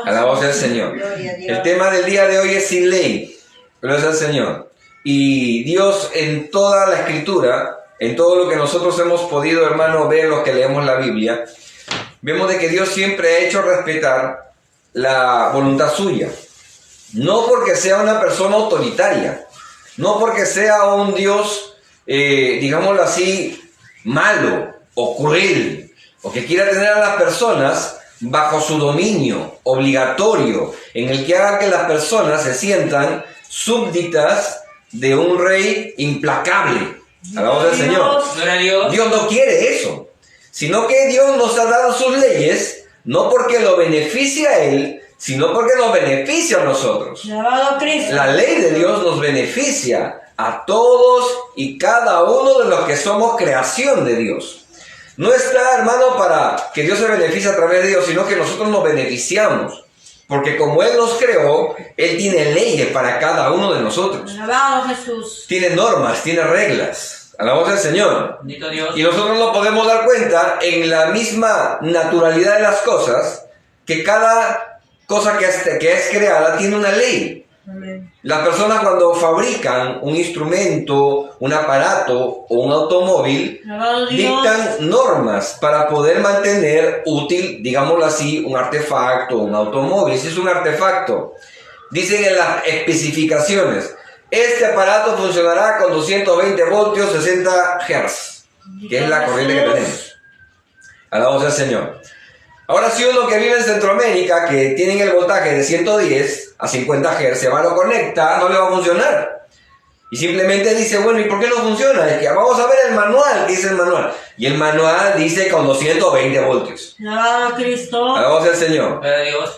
Alabado sea el Señor. El tema del día de hoy es sin ley. Gloria al Señor. Y Dios en toda la Escritura, en todo lo que nosotros hemos podido, hermano, ver los que leemos la Biblia, vemos de que Dios siempre ha hecho respetar la voluntad suya. No porque sea una persona autoritaria, no porque sea un Dios, digámoslo así, malo o cruel, o que quiera tener a las personas bajo su dominio obligatorio, en el que haga que las personas se sientan súbditas de un rey implacable. Alabado sea el Señor. Dios no quiere eso, sino que Dios nos ha dado sus leyes, no porque lo beneficie a Él, sino porque nos beneficia a nosotros. La ley de Dios nos beneficia a todos y cada uno de los que somos creación de Dios. No está, hermano, para que Dios se beneficie a través de Dios, sino que nosotros nos beneficiamos. Porque como Él nos creó, Él tiene leyes para cada uno de nosotros. Alabado Jesús. Tiene normas, tiene reglas. Alabamos al Señor. Bendito Dios. Y nosotros nos podemos dar cuenta en la misma naturalidad de las cosas, que cada cosa que es creada tiene una ley. Amén. Las personas cuando fabrican un instrumento, un aparato o un automóvil, dictan normas para poder mantener útil, digámoslo así, un artefacto, un automóvil. Si es un artefacto, dicen en las especificaciones, este aparato funcionará con 220 voltios, 60 Hz, que es la corriente que tenemos. Alabado sea el Señor. Ahora, si uno que vive en Centroamérica, que tienen el voltaje de 110 a 50 Hz, se va, lo conecta, no le va a funcionar. Y simplemente dice, bueno, ¿y por qué no funciona? Es que vamos a ver el manual, ¿qué dice el manual? Y el manual dice con 220 voltios. Alabado Cristo. Alabado sea el Señor.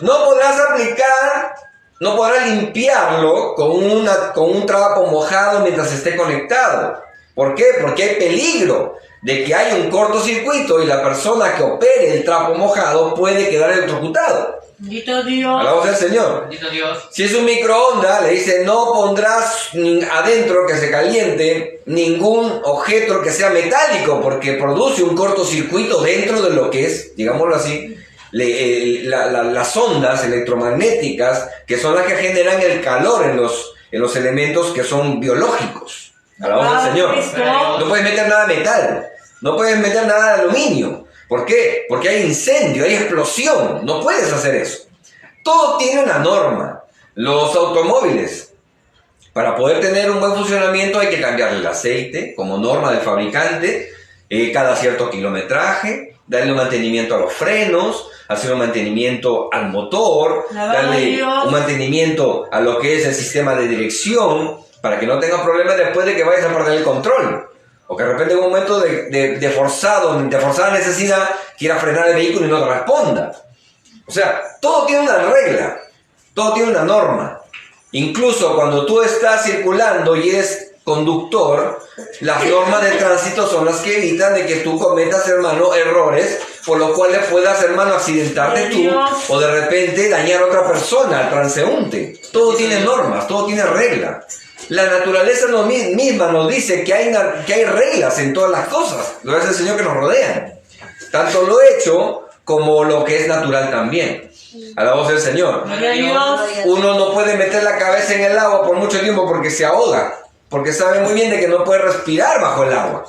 No podrás aplicar, no podrás limpiarlo con un trapo mojado mientras esté conectado. ¿Por qué? Porque hay peligro de que haya un cortocircuito y la persona que opere el trapo mojado puede quedar electrocutado. Bendito Dios. Alabado sea el Señor. Bendito Dios. Si es un microondas, le dice, no pondrás adentro que se caliente ningún objeto que sea metálico, porque produce un cortocircuito dentro de lo que es, digámoslo así, las ondas electromagnéticas, que son las que generan el calor en los elementos que son biológicos. Alabado sea el Señor. No puedes meter nada de metal, no puedes meter nada de aluminio. ¿Por qué? Porque hay incendio, hay explosión. No puedes hacer eso. Todo tiene una norma. Los automóviles, para poder tener un buen funcionamiento, hay que cambiarle el aceite, como norma del fabricante, cada cierto kilometraje, darle un mantenimiento a los frenos, hacer un mantenimiento al motor, darle un mantenimiento a lo que es el sistema de dirección, para que no tenga problemas después de que vayas a perder el control. O que de repente en un momento de forzada necesidad quiera frenar el vehículo y no te responda. O sea, todo tiene una regla, todo tiene una norma. Incluso cuando tú estás circulando y eres conductor, las normas de tránsito son las que evitan de que tú cometas, hermano, errores por los cuales puedas, hermano, accidentarte tú o de repente dañar a otra persona, al transeúnte. Todo tiene normas, todo tiene reglas. La naturaleza misma nos dice que hay reglas en todas las cosas. Gloria al Señor que nos rodean. Tanto lo hecho como lo que es natural también. Alabado sea el Señor. Uno no puede meter la cabeza en el agua por mucho tiempo porque se ahoga. Porque sabe muy bien de que no puede respirar bajo el agua.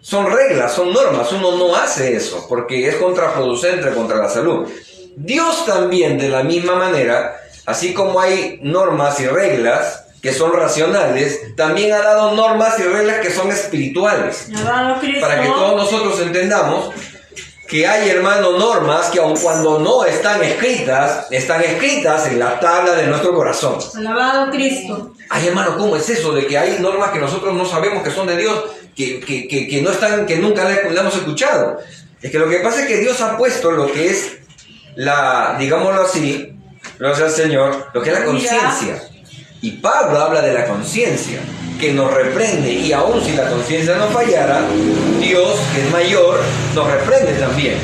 Son reglas, son normas. Uno no hace eso porque es contraproducente contra la salud. Dios también, de la misma manera, así como hay normas y reglas que son racionales, también ha dado normas y reglas que son espirituales. Para que todos nosotros entendamos que hay, hermano, normas que aun cuando no están escritas en la tabla de nuestro corazón. Alabado Cristo. Ay, hermano, ¿cómo es eso de que hay normas que nosotros no sabemos que son de Dios, que no están, que nunca la hemos escuchado? Es que lo que pasa es que Dios ha puesto lo que es digámoslo así, gracias al Señor, lo que es la conciencia. Y Pablo habla de la conciencia, que nos reprende, y aun si la conciencia no fallara, Dios, que es mayor, nos reprende también.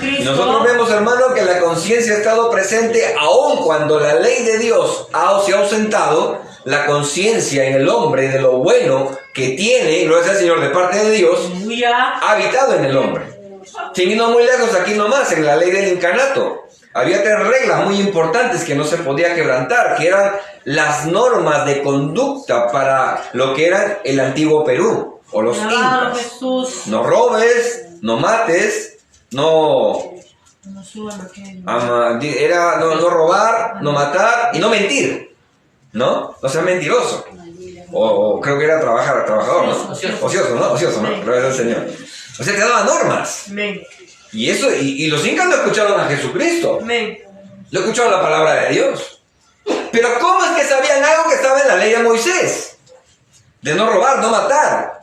Y nosotros vemos, hermano, que la conciencia ha estado presente aun cuando la ley de Dios se ha ausentado. La conciencia en el hombre de lo bueno que tiene, gloria al Señor, de parte de Dios, ha habitado en el hombre. Sin irnos muy lejos, aquí nomás, en la ley del incarnato. había 3 reglas muy importantes que no se podía quebrantar, que eran las normas de conducta para lo que era el antiguo Perú, o los Alabado incas. Jesús. No robes, no mates, no no robar, no matar y no mentir, ¿no? No seas mentiroso. O creo que era trabajador, ¿no? Ocioso, ¿no? Gloria al Señor. O sea, te daba normas. Amén. Y eso, y los incas no escucharon a Jesucristo. Amén. No escucharon la palabra de Dios. Pero ¿cómo es que sabían algo que estaba en la ley de Moisés? De no robar, no matar.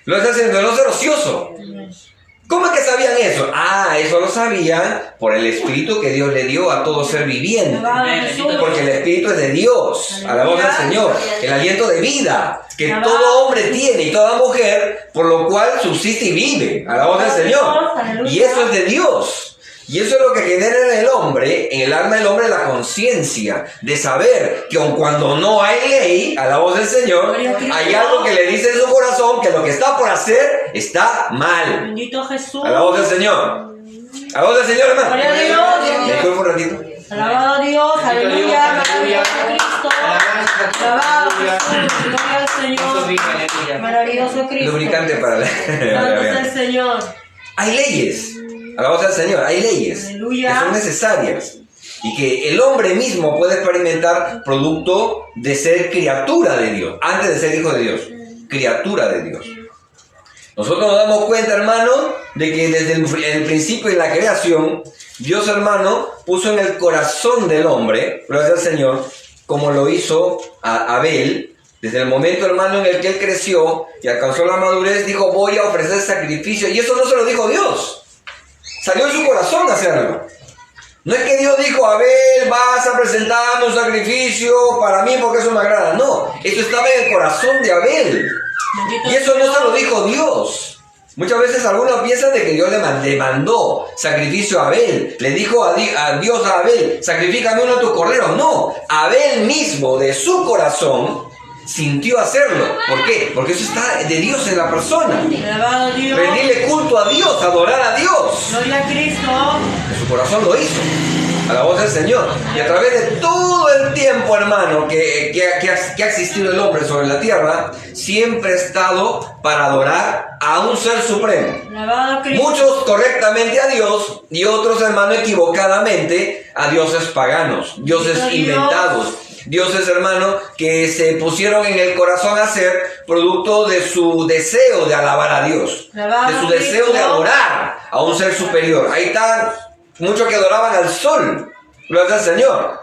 Lo está haciendo, de no ser ocioso. ¿Cómo es que sabían eso? Eso lo sabían por el Espíritu que Dios le dio a todo ser viviente. Porque el Espíritu es de Dios. Alabamos al Señor. El aliento de vida que todo hombre tiene y toda mujer, por lo cual subsiste y vive. Alabamos al Señor. Y eso es de Dios. Y eso es lo que genera en el hombre, en el alma del hombre, la conciencia de saber que aun cuando no hay ley, a la voz del Señor, hay algo que le dice en su corazón que lo que está por hacer está mal. Bendito Jesús. A la voz del Señor. A la voz del Señor, hermano. Gloria a Dios. ¿Me disculpo un ratito? Alabado a Dios, aleluya, maravilloso Cristo, alabado Jesús, gloria al Señor, maravilloso Cristo, Lubricante para la... santo es el Señor. Hay leyes. A la voz del Señor, hay leyes Aleluya. que son necesarias y que el hombre mismo puede experimentar producto de ser criatura de Dios, antes de ser hijo de Dios, criatura de Dios. Nosotros nos damos cuenta, hermano, de que desde el principio de la creación, Dios, hermano, puso en el corazón del hombre, gloria al Señor, como lo hizo a Abel. Desde el momento, hermano, en el que él creció y alcanzó la madurez, dijo, voy a ofrecer sacrificio. Y eso no se lo dijo Dios. Salió en su corazón hacerlo. No es que Dios dijo, Abel, vas a presentarme un sacrificio para mí porque eso me agrada. No, eso estaba en el corazón de Abel. Y eso no se lo dijo Dios. Muchas veces algunos piensan de que Dios le mandó sacrificio a Abel. Le dijo a Dios a Abel, sacrifícame uno de tus corderos. No, Abel mismo de su corazón sintió hacerlo. ¿Por qué? Porque eso está de Dios en la persona. Alabado a Dios. Rendirle culto a Dios, adorar a Dios. Gloria a Cristo. En su corazón lo hizo, a la voz del Señor. Y a través de todo el tiempo, hermano, que ha existido el hombre sobre la tierra, siempre ha estado para adorar a un ser supremo. Alabado a Cristo. Muchos correctamente a Dios y otros, hermano, equivocadamente a dioses paganos, dioses inventados. Dioses, hermano, que se pusieron en el corazón a hacer producto de su deseo de alabar a Dios, de su deseo de adorar a un ser superior. Ahí están muchos que adoraban al sol, gloria al Señor.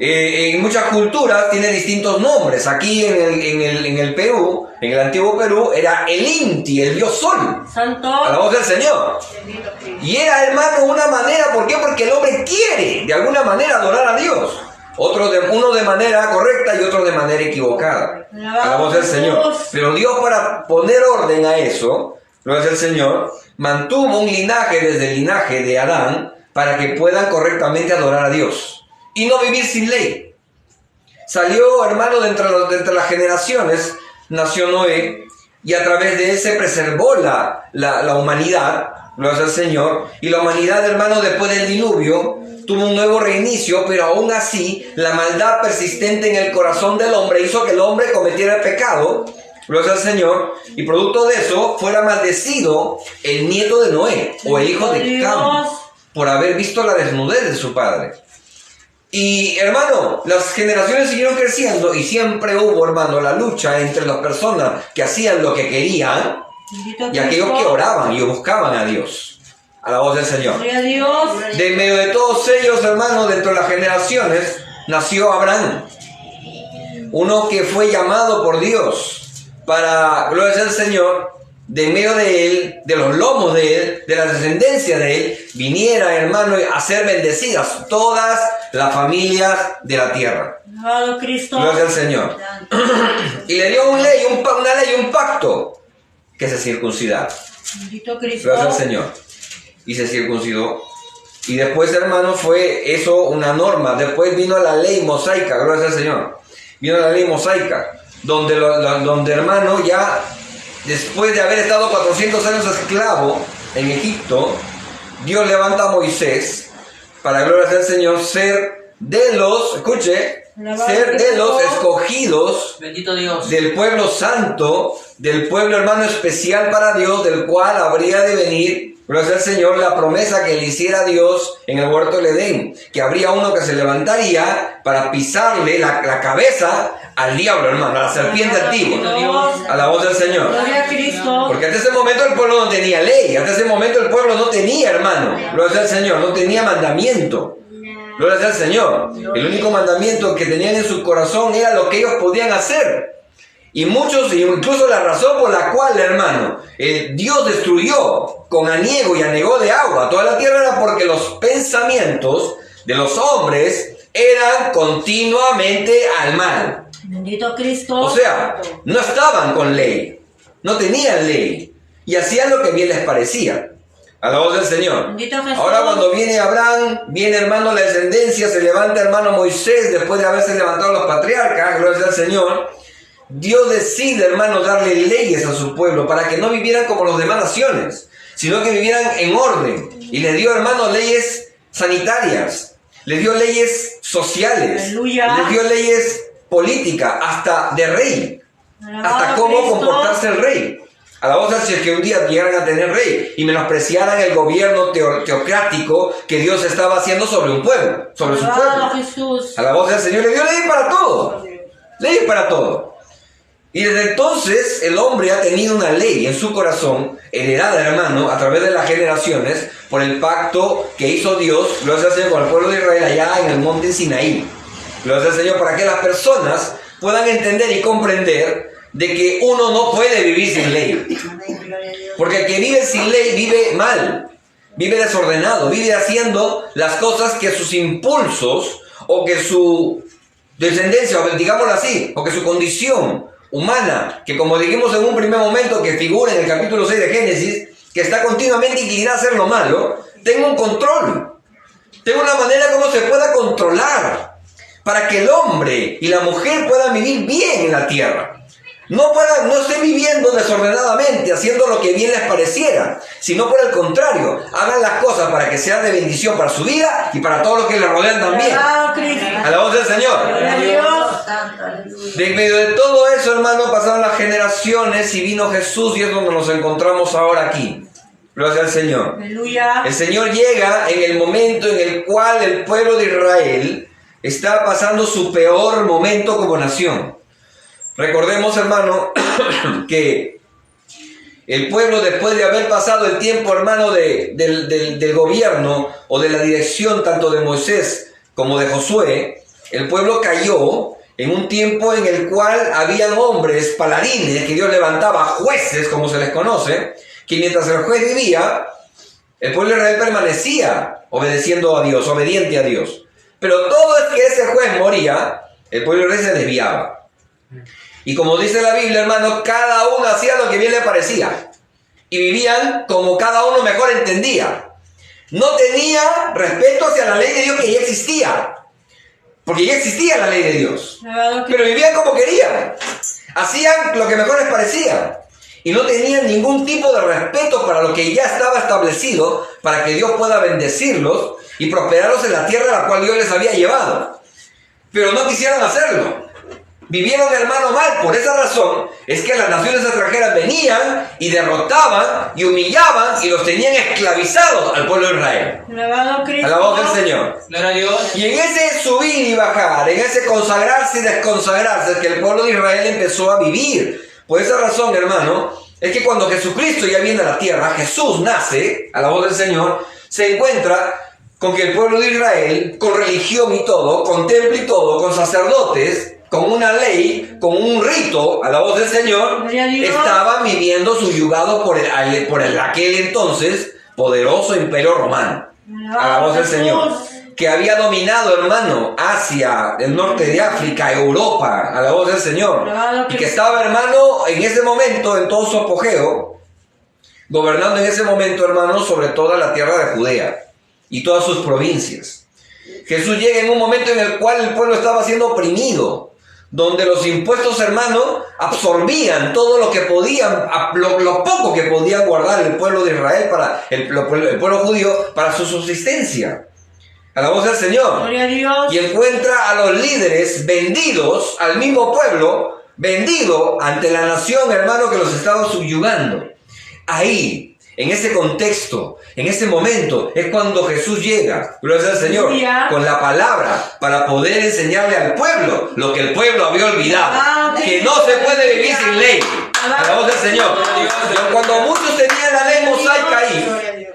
En muchas culturas tiene distintos nombres. Aquí en el Perú, en el antiguo Perú, era el Inti, el dios sol, Santo. a la voz del Señor. Y era, hermano, una manera, ¿por qué? Porque el hombre quiere de alguna manera adorar a Dios. Uno de manera correcta y otro de manera equivocada. A la voz del Señor. Pero Dios, para poner orden a eso, gloria al Señor, mantuvo un linaje desde el linaje de Adán para que puedan correctamente adorar a Dios y no vivir sin ley. Salió, hermano, de entre las generaciones, nació Noé, y a través de él se preservó la humanidad, gloria al Señor, y la humanidad, hermano, después del diluvio, tuvo un nuevo reinicio, pero aún así, la maldad persistente en el corazón del hombre hizo que el hombre cometiera el pecado, gloria al Señor, y producto de eso fuera maldecido el nieto de Noé, o el hijo de Cam, por haber visto la desnudez de su padre. Y, hermano, las generaciones siguieron creciendo y siempre hubo, hermano, la lucha entre las personas que hacían lo que querían y aquellos que oraban y buscaban a Dios. A la voz del Señor. Gloria a Dios. De medio de todos ellos, hermanos, dentro de las generaciones, nació Abraham. Uno que fue llamado por Dios para, gloria al Señor, de medio de él, de los lomos de él, de la descendencia de él, viniera, hermano, a ser bendecidas todas las familias de la tierra. Alabado Cristo. Gloria al Señor. Y le dio una ley, un pacto, que se circuncidara. Bendito Cristo. Gloria al Señor. Y se circuncidó. Y después, hermano, fue eso una norma. Después vino la ley mosaica, gloria al Señor. Vino la ley mosaica, donde, hermano, ya después de haber estado 400 años esclavo en Egipto, Dios levanta a Moisés para gloria del Señor, ser de los, escuche, ser de los escogidos, bendito Dios, del pueblo santo, del pueblo hermano especial para Dios, del cual habría de venir, gloria al Señor, la promesa que le hiciera Dios en el huerto del Edén, que habría uno que se levantaría para pisarle la cabeza al diablo, hermano, a la serpiente antigua, a la voz del Señor. Gloria a Cristo. Porque hasta ese momento el pueblo no tenía ley, hasta ese momento el pueblo no tenía, hermano, gloria al Señor, no tenía mandamiento. Gloria al Señor. El único mandamiento que tenían en su corazón era lo que ellos podían hacer. Y muchos, incluso la razón por la cual, hermano, Dios destruyó con aniego y anegó de agua toda la tierra era porque los pensamientos de los hombres eran continuamente al mal. Bendito Cristo. O sea, no estaban con ley, no tenían ley y hacían lo que bien les parecía. A la voz del Señor. Bendito Jesús. Ahora cuando viene Abraham, viene hermano la descendencia, se levanta hermano Moisés, después de haberse levantado los patriarcas, gloria al Señor, Dios decide hermano darle leyes a su pueblo para que no vivieran como las demás naciones, sino que vivieran en orden. Y le dio hermano leyes sanitarias, le dio leyes sociales, Aleluya. le dio leyes políticas, hasta de rey, hasta cómo Cristo. comportarse el rey. A la voz si es que un día llegaran a tener rey y menospreciaran el gobierno teocrático que Dios estaba haciendo sobre un pueblo, sobre su pueblo. Jesús. A la voz del Señor le dio ley para todo. Ley para todo. Y desde entonces el hombre ha tenido una ley en su corazón, heredada, hermano, a través de las generaciones, por el pacto que hizo Dios, gloria al Señor, con el pueblo de Israel allá en el monte Sinaí. Gloria al Señor, para que las personas puedan entender y comprender de que uno no puede vivir sin ley. Porque el que vive sin ley vive mal, vive desordenado, vive haciendo las cosas que sus impulsos o que su descendencia, o digámoslo así, o que su condición humana, que como dijimos en un primer momento que figura en el capítulo 6 de Génesis, que está continuamente inclinada a hacer lo malo, tenga un control, tenga una manera como se pueda controlar, para que el hombre y la mujer puedan vivir bien en la tierra. No estén viviendo desordenadamente, haciendo lo que bien les pareciera, sino por el contrario, hagan las cosas para que sean de bendición para su vida y para todos los que les rodean también. A la voz del Señor. De medio de todo eso, hermano, pasaron las generaciones y vino Jesús, y es donde nos encontramos ahora aquí. Gloria al Señor. Aleluya. El Señor llega en el momento en el cual el pueblo de Israel está pasando su peor momento como nación. Recordemos, hermano, que el pueblo, después de haber pasado el tiempo, hermano, del gobierno o de la dirección tanto de Moisés como de Josué, el pueblo cayó en un tiempo en el cual habían hombres paladines que Dios levantaba, jueces, como se les conoce, que mientras el juez vivía, el pueblo de Israel permanecía obedeciendo a Dios, obediente a Dios. Pero todo es que ese juez moría, el pueblo de Israel se desviaba. Y como dice la Biblia, hermano, cada uno hacía lo que bien le parecía. Y vivían como cada uno mejor entendía. No tenía respeto hacia la ley de Dios que ya existía. Porque ya existía la ley de Dios. Pero vivían como querían. Hacían lo que mejor les parecía. Y no tenían ningún tipo de respeto para lo que ya estaba establecido, para que Dios pueda bendecirlos y prosperarlos en la tierra a la cual Dios les había llevado. Pero no quisieron hacerlo. Vivieron, hermano, mal. Por esa razón es que las naciones extranjeras venían y derrotaban y humillaban y los tenían esclavizados al pueblo de Israel. A la voz del Señor. Y en ese subir y bajar, en ese consagrarse y desconsagrarse, es que el pueblo de Israel empezó a vivir. Por esa razón, hermano, es que cuando Jesucristo ya viene a la tierra, Jesús nace, a la voz del Señor, se encuentra con que el pueblo de Israel, con religión y todo, con templo y todo, con sacerdotes, con una ley, con un rito, a la voz del Señor, estaban viviendo subyugados por aquel entonces poderoso imperio romano, a la voz del Señor, que había dominado, hermano, Asia, el norte de África, Europa, a la voz del Señor, y que estaba, hermano, en ese momento, en todo su apogeo, gobernando en ese momento, hermano, sobre toda la tierra de Judea y todas sus provincias. Jesús llega en un momento en el cual el pueblo estaba siendo oprimido, donde los impuestos, hermano, absorbían todo lo que podían, lo poco que podía guardar el pueblo de Israel, para el pueblo judío, para su subsistencia. A la voz del Señor. Gloria a Dios. Y encuentra a los líderes vendidos al mismo pueblo, vendido ante la nación, hermano, que los estaba subyugando. Ahí, en ese contexto, en ese momento, es cuando Jesús llega, gloria al Señor, con la palabra para poder enseñarle al pueblo lo que el pueblo había olvidado, que no se puede vivir sin ley. A la voz del Señor. Cuando muchos tenían la ley mosaica ahí,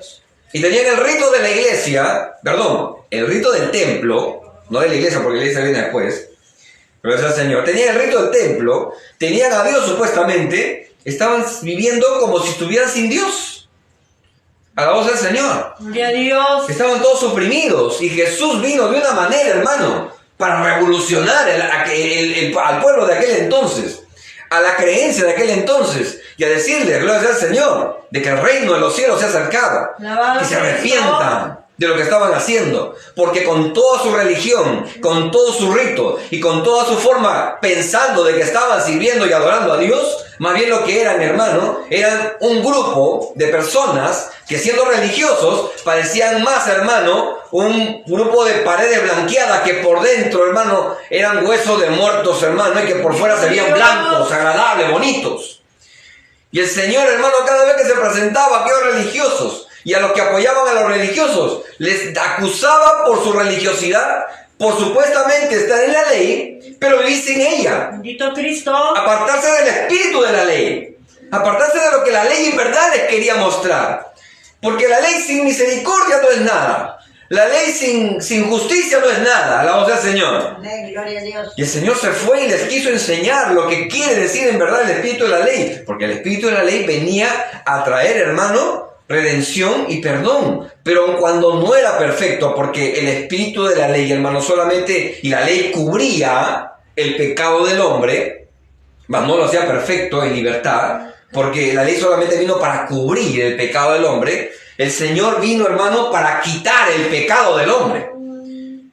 y tenían el rito de la iglesia, perdón, el rito del templo, no de la iglesia porque la iglesia viene después, gloria al Señor, tenían el rito del templo, tenían a Dios supuestamente, estaban viviendo como si estuvieran sin Dios. A la voz del Señor. Gloria a Dios. Estaban todos oprimidos y Jesús vino de una manera, hermano, para revolucionar al pueblo de aquel entonces, a la creencia de aquel entonces, y a decirle, gloria al Señor, de que el reino de los cielos se ha acercado, que se arrepientan de lo que estaban haciendo, porque con toda su religión, con todo su rito y con toda su forma, pensando de que estaban sirviendo y adorando a Dios, más bien lo que eran, hermano, eran un grupo de personas que, siendo religiosos, parecían más, hermano, un grupo de paredes blanqueadas que por dentro, hermano, eran huesos de muertos, hermano, y que por fuera se veían blancos, agradables, bonitos. Y el Señor, hermano, cada vez que se presentaba a aquellos religiosos y a los que apoyaban a los religiosos, les acusaba por su religiosidad, por supuestamente estar en la ley, pero vivir sin ella. Bendito Cristo. Apartarse del espíritu de la ley. Apartarse de lo que la ley en verdad les quería mostrar. Porque la ley sin misericordia no es nada. La ley sin justicia no es nada. A la voz del Señor. Amén, gloria a Dios. Y el Señor se fue y les quiso enseñar lo que quiere decir en verdad el espíritu de la ley. Porque el espíritu de la ley venía a traer, hermano, redención y perdón, pero cuando no era perfecto, porque el espíritu de la ley, hermano, solamente, y la ley cubría el pecado del hombre, mas no lo hacía perfecto en libertad, porque la ley solamente vino para cubrir el pecado del hombre. El Señor vino, hermano, para quitar el pecado del hombre.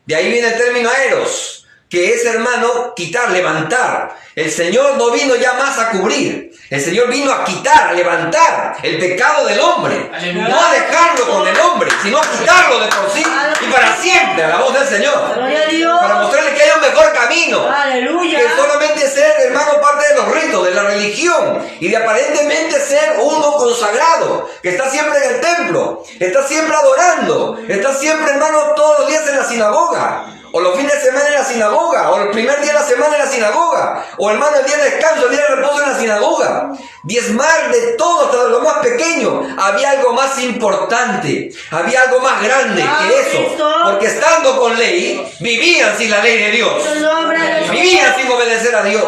De ahí viene el término eros, que es, hermano, quitar, levantar. El Señor no vino ya más a cubrir. El Señor vino a quitar, a levantar el pecado del hombre. Aleluya. No a dejarlo con el hombre, sino a quitarlo de por sí y para siempre, a la voz del Señor. Gloria a Dios. Para mostrarle que hay un mejor camino. Aleluya. Que solamente ser, hermano, parte de los ritos, de la religión, y de aparentemente ser uno consagrado, que está siempre en el templo, está siempre adorando, está siempre, hermano, todos los días en la sinagoga, o los fines de semana en la sinagoga, o el primer día de la semana en la sinagoga, o, hermano, el día de descanso, el día de reposo en la sinagoga. Diezmar de todo, hasta de lo más pequeño. Había algo más importante, había algo más grande que eso, porque estando con ley, vivían sin la ley de Dios, vivían sin obedecer a Dios.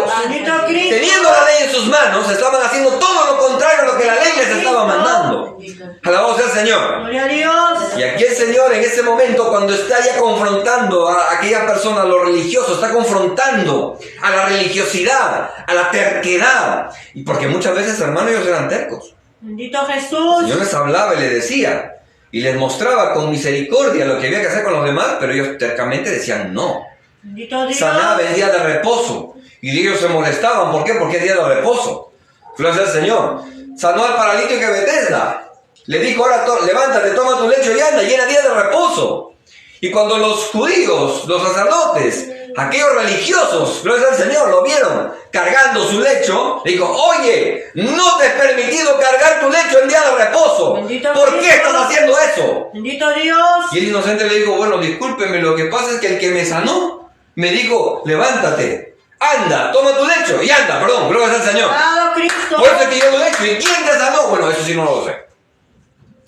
Teniendo la ley en sus manos, estaban haciendo todo lo contrario a lo que la ley les estaba mandando. Alabado sea el Señor. Gloria a Dios. Y aquí el Señor, en ese momento, cuando está ya confrontando a aquellas personas, a los religiosos, está confrontando a la religiosidad, a la terquedad. Y porque muchas veces, hermanos, ellos eran tercos. Bendito Jesús. El Señor les hablaba y les decía, y les mostraba con misericordia lo que había que hacer con los demás, pero ellos tercamente decían no. Bendito Dios. Sanaba en día de reposo. Y ellos se molestaban. ¿Por qué? Porque es día de reposo. Gloria al Señor. Sanó al paralítico de Betesda. Le dijo, ahora levántate, toma tu lecho y anda, y era día de reposo. Y cuando los judíos, los sacerdotes, aquellos religiosos, gloria al Señor, lo vieron cargando su lecho, le dijo, oye, no te es permitido cargar tu lecho en día de reposo. Bendito ¿Por qué Dios. estás haciendo eso? Bendito Dios. Y el inocente le dijo, bueno, discúlpeme, lo que pasa es que el que me sanó me dijo, levántate, anda, toma tu lecho y anda, perdón, gloria al Señor. Alabado Cristo. Por eso es que yo lo he hecho. ¿Y quién te sanó? Bueno, eso sí no lo sé.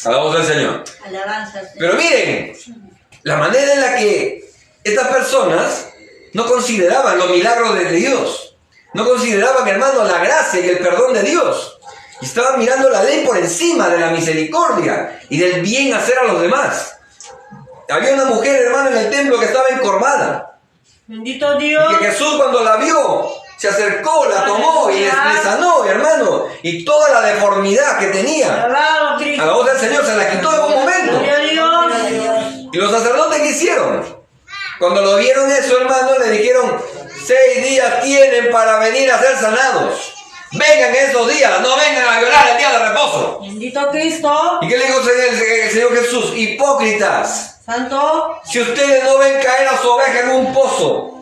Alabamos al Señor. Alabanza. Pero miren, la manera en la que estas personas no consideraban los milagros de Dios, no consideraban, hermano, la gracia y el perdón de Dios, y estaban mirando la ley por encima de la misericordia y del bien hacer a los demás. Había una mujer, hermano, en el templo que estaba encorvada. Bendito Dios. Y que Jesús, cuando la vio, se acercó, la tomó y le sanó, hermano, y toda la deformidad que tenía, Alabado Cristo. a la voz del Señor, se la quitó en un momento. Gloria a Dios. Y los sacerdotes, ¿qué hicieron? Cuando lo vieron eso, hermano, le dijeron, 6 días tienen para venir a ser sanados. Vengan esos días, no vengan a violar el día de reposo. Bendito Cristo. ¿Y qué le dijo el Señor Jesús? Hipócritas. Santo. Si ustedes no ven caer a su oveja en un pozo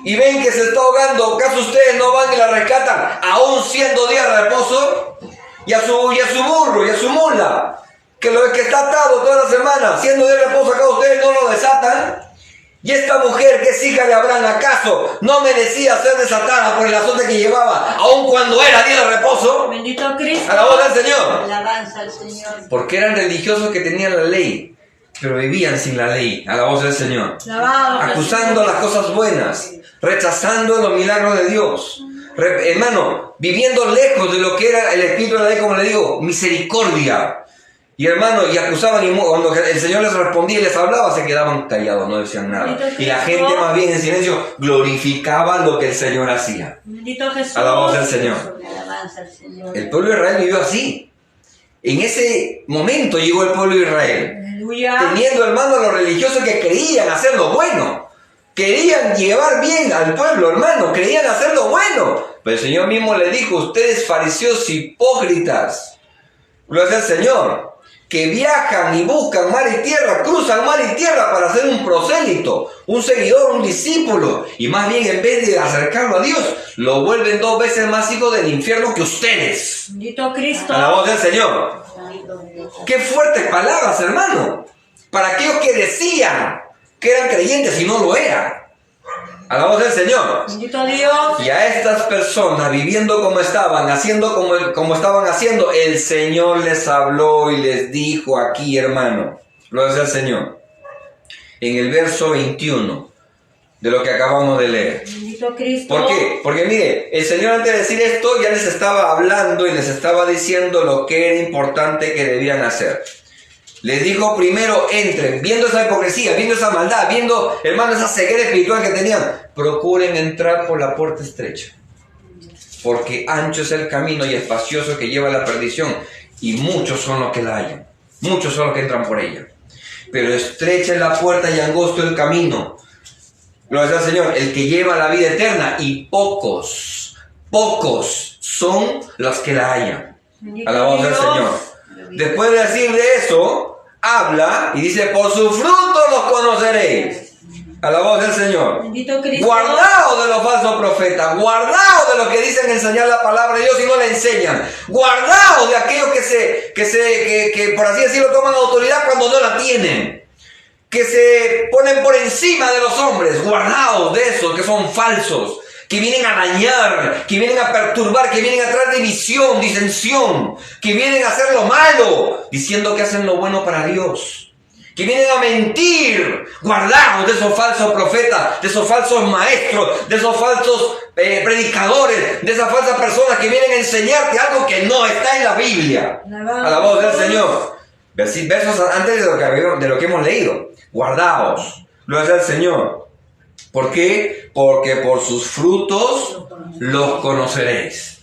y ven que se está ahogando, ¿acaso ustedes no van y la rescatan aún siendo día de reposo? Y a su burro y a su mula, que está atado toda la semana, siendo día de reposo, ¿acaso ustedes no lo desatan? Y esta mujer que es hija de Abraham, ¿acaso no merecía ser desatada por el azote que llevaba, aun cuando era día de reposo? Bendito Cristo. A la voz del Señor. Alabanza al Señor. Porque eran religiosos que tenían la ley, pero vivían sin la ley. A la voz del Señor. Acusando las cosas buenas, rechazando los milagros de Dios. Hermano, viviendo lejos de lo que era el espíritu de la ley, como le digo, misericordia. Y hermano, y acusaban, y cuando el Señor les respondía y les hablaba, se quedaban callados, no decían nada. Y la gente más bien en silencio glorificaba lo que el Señor hacía. Bendito Jesús. A la voz del Señor. El pueblo de Israel vivió así. En ese momento llegó el pueblo de Israel. Aleluya. Teniendo, hermano, a los religiosos que querían hacer lo bueno. Querían llevar bien al pueblo, hermano. Querían hacer lo bueno. Pero el Señor mismo le dijo, ustedes fariseos hipócritas. Gloria al Señor. Que viajan y buscan mar y tierra, cruzan mar y tierra para ser un prosélito, un seguidor, un discípulo. Y más bien en vez de acercarlo a Dios, lo vuelven 2 veces más hijo del infierno que ustedes. Bendito Cristo. A la voz del Señor. Qué fuertes palabras, hermano. Para aquellos que decían que eran creyentes y no lo eran. A la voz del Señor. Bendito Dios. Y a estas personas, viviendo como estaban, haciendo como estaban haciendo, el Señor les habló y les dijo aquí, hermano. Lo dice el Señor. En el verso 21 de lo que acabamos de leer. Bendito Cristo. ¿Por qué? Porque mire, el Señor antes de decir esto ya les estaba hablando y les estaba diciendo lo que era importante que debían hacer. Les dijo primero, entren, viendo esa hipocresía, viendo esa maldad, viendo, hermano, esa ceguera espiritual que tenían. Procuren entrar por la puerta estrecha, porque ancho es el camino y espacioso que lleva a la perdición, y muchos son los que la hallan, muchos son los que entran por ella. Pero estrecha es la puerta y angosto el camino, gloria al Señor, el que lleva la vida eterna, y pocos son los que la hallan. A la voz del Señor. Después de decir de eso, habla y dice, por su fruto los conoceréis. A la voz del Señor. Bendito Cristo. Guardaos de los falsos profetas, guardaos de los que dicen enseñar la palabra de Dios y no la enseñan, guardaos de aquellos que por así decirlo toman autoridad cuando no la tienen, que se ponen por encima de los hombres. Guardaos de esos que son falsos, que vienen a dañar, que vienen a perturbar, que vienen a traer división, disensión, que vienen a hacer lo malo, diciendo que hacen lo bueno para Dios, que vienen a mentir. Guardaos de esos falsos profetas, de esos falsos maestros, de esos falsos predicadores, de esas falsas personas que vienen a enseñarte algo que no está en la Biblia. A la voz del Señor. Versos antes de lo que hemos leído. Guardaos. Gloria al Señor. ¿Por qué? Porque por sus frutos los conoceréis.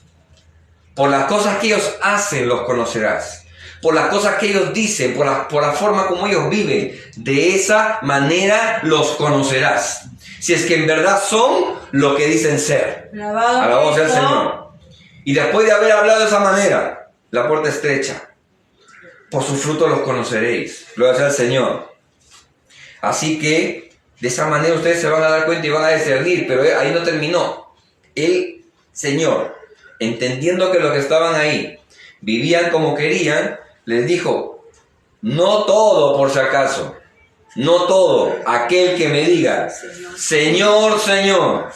Por las cosas que ellos hacen los conocerás. Por las cosas que ellos dicen, por la forma como ellos viven. De esa manera los conocerás. Si es que en verdad son lo que dicen ser. A la voz del Señor. Y después de haber hablado de esa manera, la puerta estrecha. Por sus frutos los conoceréis. Gloria al Señor. Así que de esa manera ustedes se van a dar cuenta y van a discernir. Pero ahí no terminó. El Señor, entendiendo que los que estaban ahí vivían como querían, les dijo, no todo por si acaso, no todo aquel que me diga, Señor, Señor,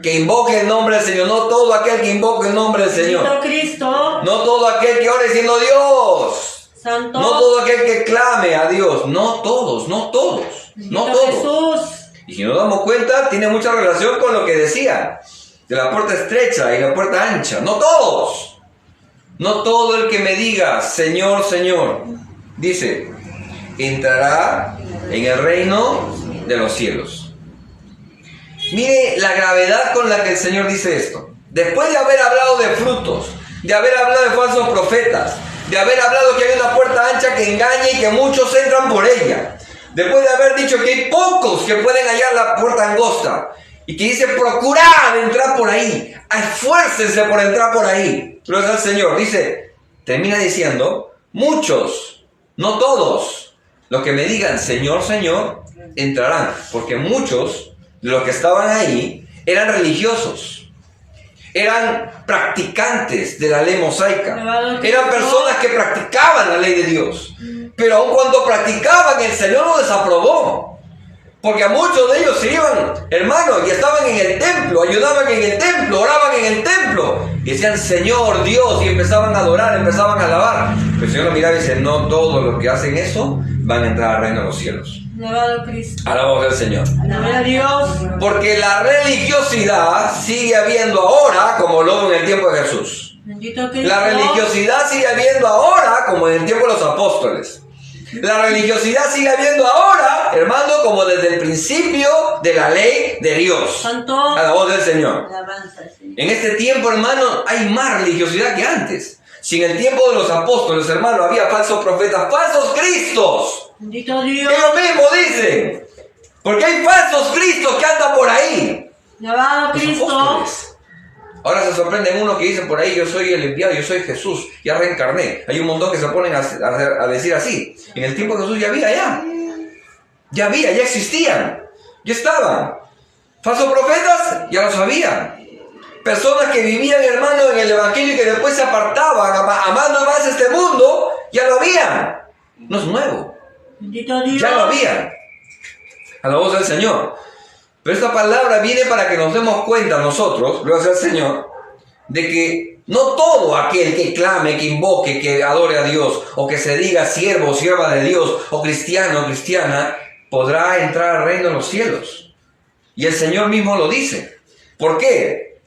que invoque el nombre del Señor, no todo aquel que invoque el nombre del Señor, Cristo. No todo aquel que ore diciendo Dios, Santo. No todo aquel que clame a Dios, no todos, no todos. Jesús. Y si nos damos cuenta, tiene mucha relación con lo que decía, de la puerta estrecha y la puerta ancha, no todos. No todo el que me diga, Señor, Señor, dice, entrará en el reino de los cielos. Mire la gravedad con la que el Señor dice esto. Después de haber hablado de frutos, de haber hablado de falsos profetas, de haber hablado que hay una puerta ancha que engaña y que muchos entran por ella, después de haber dicho que hay pocos que pueden hallar la puerta angosta, y que dice, procurad entrar por ahí, esfuércense por entrar por ahí. Gloria al Señor. Dice, termina diciendo, muchos, no todos, los que me digan Señor, Señor, entrarán. Porque muchos de los que estaban ahí eran religiosos, eran practicantes de la ley mosaica, eran personas que practicaban la ley de Dios. Pero aun cuando practicaban, el Señor lo desaprobó. Porque a muchos de ellos se iban, hermanos, y estaban en el templo, ayudaban en el templo, oraban en el templo, y decían Señor, Dios, y empezaban a adorar, empezaban a alabar. Pero el Señor lo miraba y dice, no todos los que hacen eso van a entrar al reino de los cielos. Alabado Cristo. Alabado sea el Señor. Alabado a Dios. Porque la religiosidad sigue habiendo ahora como lo hubo en el tiempo de Jesús. Bendito Cristo. La religiosidad sigue habiendo ahora como en el tiempo de los apóstoles. La religiosidad sigue habiendo ahora, hermano, como desde el principio de la ley de Dios. Santo. A la voz del Señor. Alabanza, Señor. En este tiempo, hermano, hay más religiosidad que antes. Si en el tiempo de los apóstoles, hermano, había falsos profetas, falsos cristos. Bendito Dios. Es lo mismo, dicen. Porque hay falsos cristos que andan por ahí. Alabado Los Cristo. apóstoles. Ahora se sorprenden uno que dice por ahí, yo soy el enviado, yo soy Jesús, ya reencarné. Hay un montón que se ponen a decir así. En el tiempo de Jesús ya había, ya existían, ya estaban. Falsos profetas, ya lo sabían. Personas que vivían, hermano, en el evangelio y que después se apartaban, amando más este mundo, ya lo habían. No es nuevo. Bendito Dios. Ya lo habían. A la voz del Señor. Pero esta palabra viene para que nos demos cuenta nosotros, gloria al Señor, de que no todo aquel que clame, que invoque, que adore a Dios, o que se diga siervo o sierva de Dios, o cristiano o cristiana, podrá entrar al reino de los cielos. Y el Señor mismo lo dice. ¿Por qué?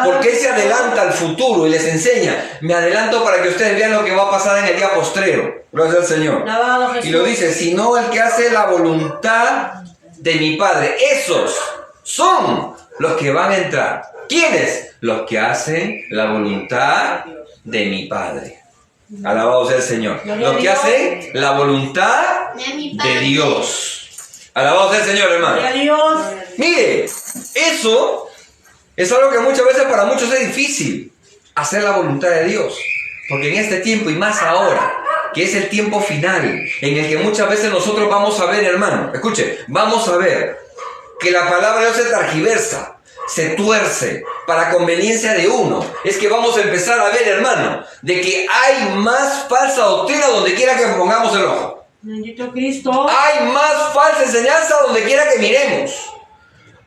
Porque Él se adelanta al futuro y les enseña. Me adelanto para que ustedes vean lo que va a pasar en el día postrero. Gloria al Señor. Y lo dice, sino el que hace la voluntad de mi Padre. Esos son los que van a entrar. ¿Quiénes? Los que hacen la voluntad de mi Padre. Alabado sea el Señor. Los que hacen la voluntad de Dios. Alabado sea el Señor, hermano. Mire, eso es algo que muchas veces para muchos es difícil. Hacer la voluntad de Dios. Porque en este tiempo y más ahora, que es el tiempo final, en el que muchas veces nosotros vamos a ver, hermano, escuche, vamos a ver que la palabra de Dios se targiversa, se tuerce para conveniencia de uno. Es que vamos a empezar a ver, hermano, de que hay más falsa doctrina donde quiera que pongamos el ojo. Bendito Cristo. Hay más falsa enseñanza donde quiera que miremos.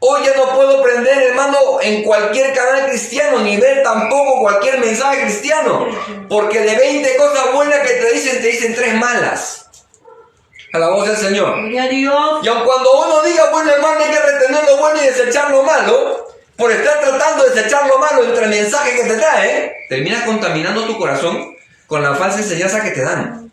Hoy ya no puedo prender, hermano, en cualquier canal cristiano, ni ver tampoco cualquier mensaje cristiano. Porque de 20 cosas buenas que te dicen 3 malas. A la voz del Señor. Gloria a Dios. Y aun cuando uno diga, bueno, hermano, hay que retener lo bueno y desechar lo malo, por estar tratando de desechar lo malo entre mensajes que te trae, terminas contaminando tu corazón con la falsa enseñanza que te dan.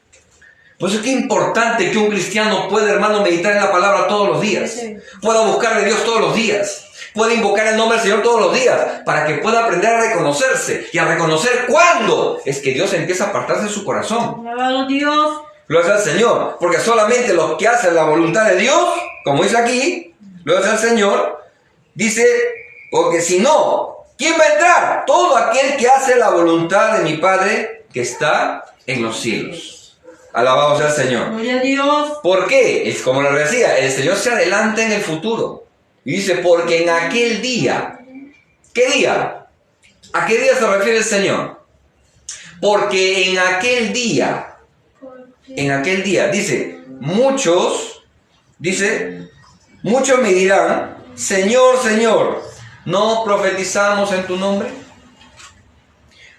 Por eso es que es importante que un cristiano pueda, hermano, meditar en la palabra todos los días. Pueda buscar de Dios todos los días. Pueda invocar el nombre del Señor todos los días. Para que pueda aprender a reconocerse. Y a reconocer cuándo es que Dios empieza a apartarse de su corazón. Alabado Dios. Gloria al Señor. Porque solamente los que hacen la voluntad de Dios, como dice aquí, gloria al Señor, dice, porque si no, ¿quién va a entrar? Todo aquel que hace la voluntad de mi Padre que está en los cielos. Alabado sea el Señor. Gloria a Dios. ¿Por qué? Es como lo decía, el Señor se adelanta en el futuro. Y dice, porque en aquel día. ¿Qué día? ¿A qué día se refiere el Señor? Porque en aquel día, dice, muchos me dirán, Señor, Señor, ¿no profetizamos en tu nombre?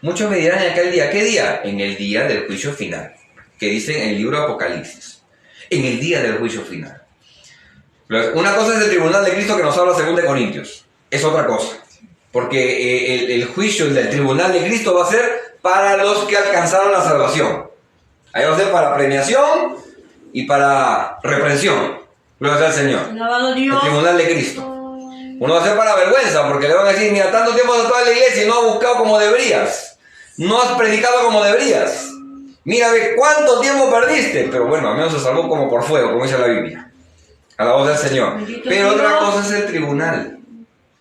Muchos me dirán en aquel día. ¿Qué día? En el día del juicio final. Que dice en el libro de Apocalipsis, en el día del juicio final. Una cosa es el tribunal de Cristo que nos habla 2 Corintios, es otra cosa, porque el juicio del tribunal de Cristo va a ser para los que alcanzaron la salvación. Ahí va a ser para premiación y para reprensión. Gloria al Señor. Alabado Dios. El tribunal de Cristo. Uno va a ser para vergüenza, porque le van a decir, mira, tanto tiempo has estado en la iglesia y no has buscado como deberías, no has predicado como deberías. Mira, ve cuánto tiempo perdiste. Pero bueno, al menos se salvó como por fuego, como dice la Biblia. A la voz del Señor. Pero otra cosa es el tribunal.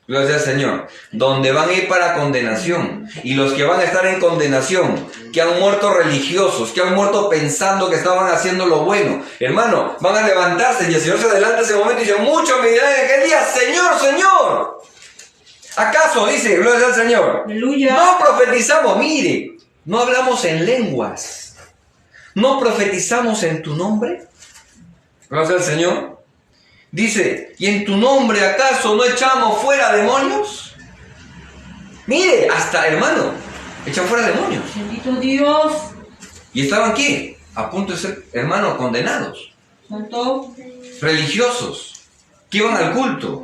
Gloria al Señor. Donde van a ir para condenación. Y los que van a estar en condenación, que han muerto religiosos, que han muerto pensando que estaban haciendo lo bueno, hermano, van a levantarse y el Señor se adelanta ese momento y dice: muchos me dirán en aquel día: Señor, Señor. ¿Acaso, dice, gloria al Señor, Aleluya, no profetizamos? Mire, no hablamos en lenguas, no profetizamos en tu nombre. Gloria al Señor. Dice: ¿y en tu nombre acaso no echamos fuera demonios? Mire, hasta, hermano, echan fuera demonios. bendito Dios. ¿Y estaban qué? A punto de ser, hermano, condenados. Santo. Religiosos, que iban al culto,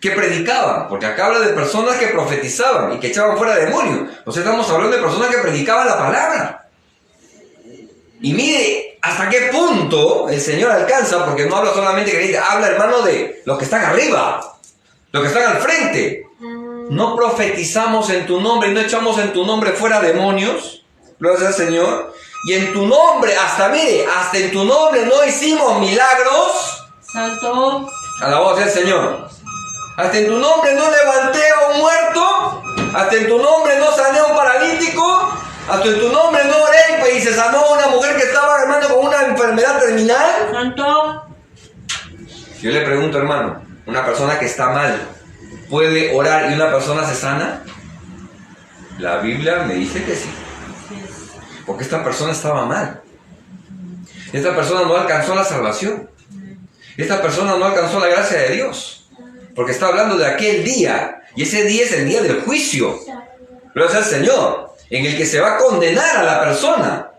que predicaban, porque acá habla de personas que profetizaban y que echaban fuera demonios. O sea, estamos hablando de personas que predicaban la palabra. Y mire hasta qué punto el Señor alcanza, porque no habla solamente que habla, hermano, de los que están arriba, los que están al frente. No profetizamos en tu nombre y no echamos en tu nombre fuera demonios. Gloria al Señor. Y en tu nombre, hasta mire, hasta en tu nombre no hicimos milagros. Santo. A la voz del Señor. Hasta en tu nombre no levanté a un muerto. Hasta en tu nombre no sané a un paralítico. Hasta en tu nombre no oré y se sanó a una mujer que estaba, hermano, con una enfermedad terminal. Santo. Yo le pregunto, hermano, una persona que está mal, ¿puede orar y una persona se sana? La Biblia me dice que sí. Porque esta persona estaba mal. Esta persona no alcanzó la salvación. Esta persona no alcanzó la gracia de Dios. Porque está hablando de aquel día. Y ese día es el día del juicio. Gloria al Señor. En el que se va a condenar a la persona.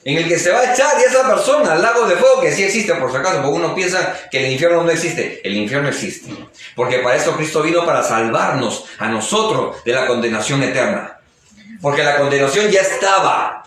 En el que se va a echar y esa persona al lago de fuego, que sí existe por si acaso, porque uno piensa que el infierno no existe. El infierno existe. Porque para eso Cristo vino, para salvarnos a nosotros de la condenación eterna. Porque la condenación ya estaba.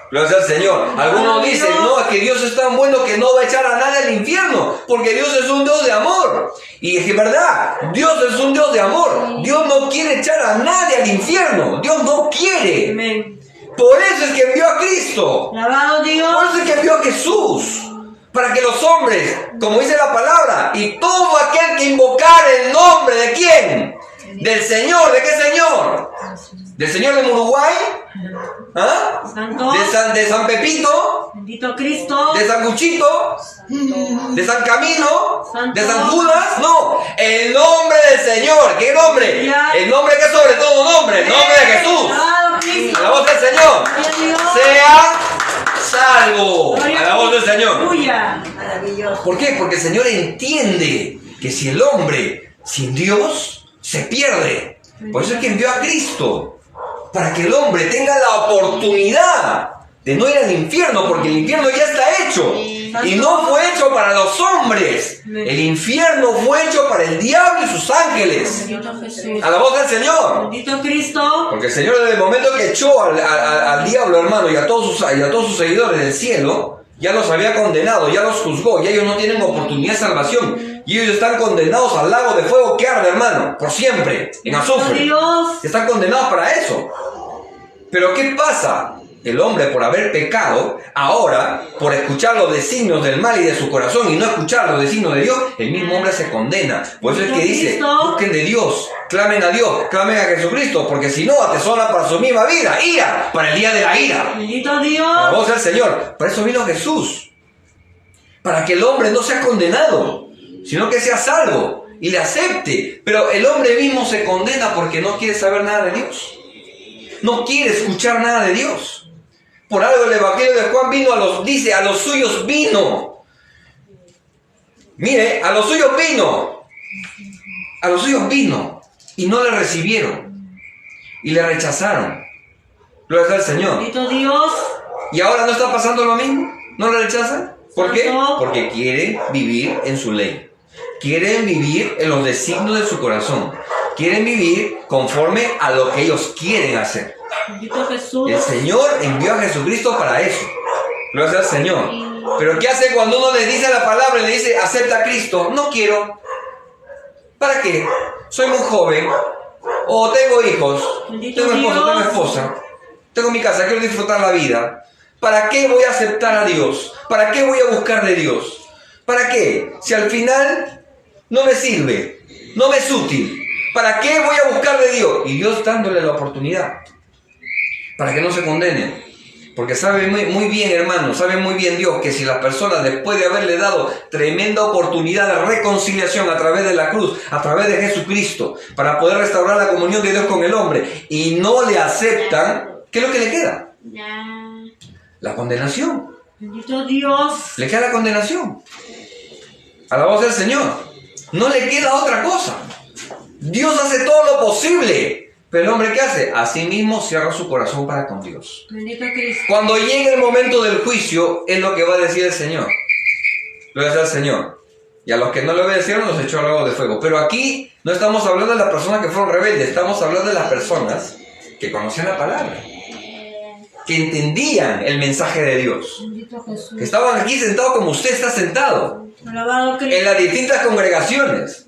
Gloria al Señor. Algunos dicen: no, es que Dios es tan bueno que no va a echar a nadie al infierno, porque Dios es un Dios de amor. Y es que verdad, Dios es un Dios de amor. Dios no quiere echar a nadie al infierno. Dios no quiere. Amén. Por eso es que envió a Cristo. Alabado Dios. Por eso es que envió a Jesús. Para que los hombres, como dice la palabra, y todo aquel que invocare el nombre de ¿quién? Del Señor. ¿De qué Señor? ¿Del Señor de Uruguay? ¿Ah? Santo. ¿De San Pepito? Bendito Cristo. ¿De San Cuchito? ¿De San Camino? Santo. ¿De San Judas? No, el nombre del Señor. ¿Qué nombre? Ya. El nombre que es sobre todo nombre, el nombre de Jesús. Alabado Cristo. A la voz del Señor. Gloria a Dios. Sea salvo. Gloria A la voz del Señor. Aleluya. Maravilloso. ¿Por qué? Porque el Señor entiende que si el hombre sin Dios se pierde. Por eso es que envió a Cristo. Para que el hombre tenga la oportunidad de no ir al infierno, porque el infierno ya está hecho. Y no fue hecho para los hombres. El infierno fue hecho para el diablo y sus ángeles. Bendito Jesús. A la voz del Señor. Bendito Cristo. Porque el Señor, desde el momento que echó al diablo, hermano, y a todos sus seguidores del cielo, ya los había condenado, ya los juzgó, y ellos no tienen oportunidad de salvación. Y ellos están condenados al lago de fuego que arde, hermano, por siempre, en azufre. Dios. Están condenados para eso. Pero ¿qué pasa? El hombre, por haber pecado, ahora, por escuchar los designios del mal y de su corazón y no escuchar los designios de Dios, el mismo hombre se condena. Por eso es que dice: busquen de Dios, clamen a Dios, clamen a Jesucristo, porque si no, atesoran para su misma vida, ira, para el día de la ira. Bendito Dios. La voz del Señor. Para eso vino Jesús. Para que el hombre no sea condenado, sino que sea salvo y le acepte. Pero el hombre mismo se condena porque no quiere saber nada de Dios. No quiere escuchar nada de Dios. Por algo el Evangelio de Juan vino dice, a los suyos vino. Mire, a los suyos vino. A los suyos vino. Y no le recibieron. Y le rechazaron. Gloria al Señor. Bendito Dios. ¿Y ahora no está pasando lo mismo? ¿No le rechazan? ¿Por qué? Santo. Porque quieren vivir en su ley. Quieren vivir en los designios de su corazón. Quieren vivir conforme a lo que ellos quieren hacer. Bendito Jesús. El Señor envió a Jesucristo para eso. Gloria al Señor. Pero ¿qué hace cuando uno le dice la palabra y le dice: acepta a Cristo? No quiero. ¿Para qué? Soy muy joven. O tengo hijos. Bendito Tengo esposo, Dios. tengo esposa. Tengo mi casa, quiero disfrutar la vida. ¿Para qué voy a aceptar a Dios? ¿Para qué voy a buscar de Dios? ¿Para qué? Si al final no me sirve, no me es útil. ¿Para qué voy a buscar de Dios? Y Dios dándole la oportunidad para que no se condenen. Porque sabe muy bien, hermano, sabe muy bien Dios que si las personas, después de haberle dado tremenda oportunidad de reconciliación a través de la cruz, a través de Jesucristo, para poder restaurar la comunión de Dios con el hombre, y no le aceptan, ¿qué es lo que le queda? La condenación. Bendito Dios. Le queda la condenación. Alabado sea el Señor. No le queda otra cosa. Dios hace todo lo posible. Pero el hombre, ¿qué hace? Asimismo cierra su corazón para con Dios. Bendito Cristo. Cuando llegue el momento del juicio, es lo que va a decir el Señor. Lo va a decir el Señor. Y a los que no le obedecieron los echó al lago de fuego. Pero aquí no estamos hablando de las personas que fueron rebeldes. Estamos hablando de las personas que conocían la palabra. Que entendían el mensaje de Dios. Bendito Jesús. Que estaban aquí sentados como usted está sentado. Alabado Cristo. En las distintas congregaciones.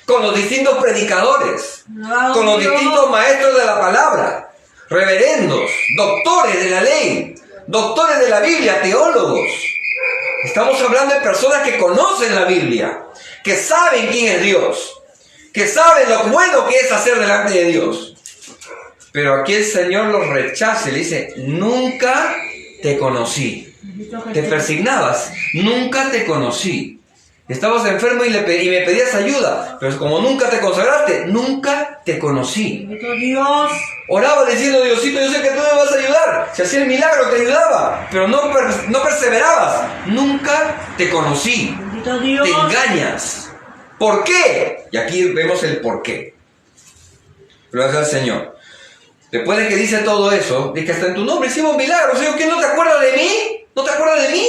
Con los distintos predicadores. Alabado Con los Dios. distintos maestros de la palabra. Reverendos. Doctores de la ley. Doctores de la Biblia. Teólogos. Estamos hablando de personas que conocen la Biblia. Que saben quién es Dios. Que saben lo bueno que es hacer delante de Dios. Pero aquí el Señor los rechaza y le dice, nunca te conocí. Te persignabas, nunca te conocí. Estabas enfermo y me pedías ayuda, pero como nunca te consagraste, nunca te conocí. Bendito Dios. Oraba diciendo, Diosito, yo sé que tú me vas a ayudar. Si hacía el milagro, te ayudaba, pero no perseverabas. Nunca te conocí. Bendito Dios. Te engañas. ¿Por qué? Y aquí vemos el por qué. Gloria al Señor. Después de que dice todo eso, dice que hasta en tu nombre hicimos milagros. Señor, ¿qué no te acuerdas de mí? ¿No te acuerdas de mí?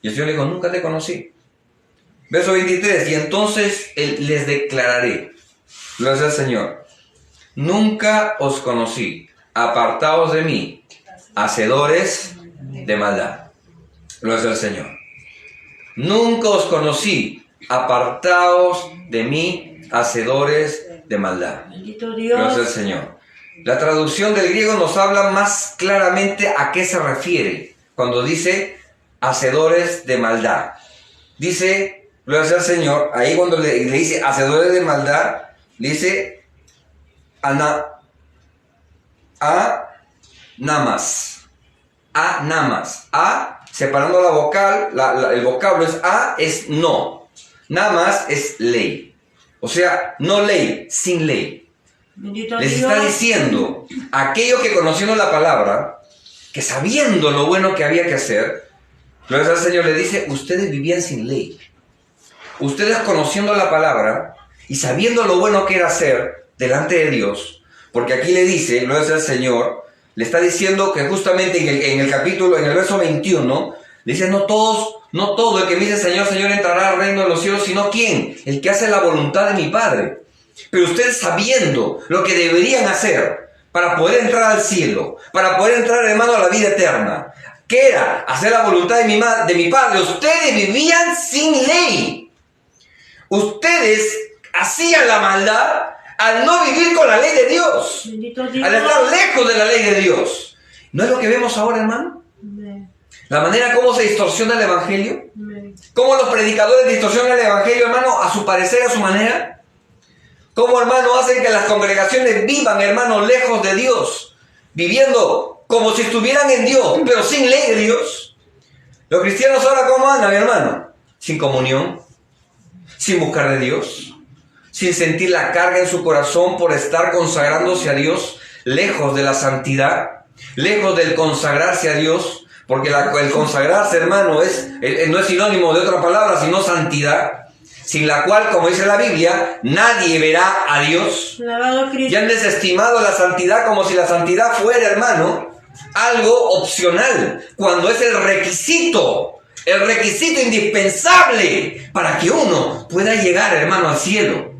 Y el Señor le dijo, nunca te conocí. Verso 23, y entonces les declararé, gloria al Señor, nunca os conocí, apartaos de mí, hacedores de maldad. Gloria al Señor. Nunca os conocí, apartaos de mí, hacedores de maldad. Bendito Dios. Gloria al Señor. La traducción del griego nos habla más claramente a qué se refiere cuando dice hacedores de maldad. Dice, gloria al Señor, ahí cuando le dice hacedores de maldad, dice anamas. A, separando la vocal, el vocablo es a, es no. Namas es ley. O sea, no ley, sin ley. Bendito Les Dios. está diciendo, aquellos que conociendo la palabra, que sabiendo lo bueno que había que hacer, gloria al Señor le dice, ustedes vivían sin ley. Ustedes conociendo la palabra y sabiendo lo bueno que era hacer delante de Dios, porque aquí le dice, gloria al Señor, le está diciendo que justamente en el capítulo, en el verso 21, le dice, no todo el que me dice Señor, Señor entrará al reino de los cielos, sino ¿quién? El que hace la voluntad de mi Padre. Pero ustedes sabiendo lo que deberían hacer para poder entrar al cielo, para poder entrar, hermano, a la vida eterna, que era hacer la voluntad de mi Padre, ustedes vivían sin ley. Ustedes hacían la maldad al no vivir con la ley de Dios, Bendito Dios. al estar lejos de la ley de Dios. ¿No es lo que vemos ahora, hermano? Amén. La manera como se distorsiona el Evangelio, Amén. cómo los predicadores distorsionan el Evangelio, hermano, a su parecer, a su manera. Cómo, hermano, hacen que las congregaciones vivan, hermano, lejos de Dios, viviendo como si estuvieran en Dios, pero sin ley de Dios. Los cristianos ahora, ¿cómo andan, hermano? Sin comunión, sin buscar de Dios, sin sentir la carga en su corazón por estar consagrándose a Dios, lejos de la santidad, lejos del consagrarse a Dios, porque el consagrarse, hermano, no es sinónimo de otra palabra, sino santidad, sin la cual, como dice la Biblia, nadie verá a Dios. Alabado Cristo. Y han desestimado la santidad como si la santidad fuera, hermano, algo opcional, cuando es el requisito indispensable para que uno pueda llegar, hermano, al cielo.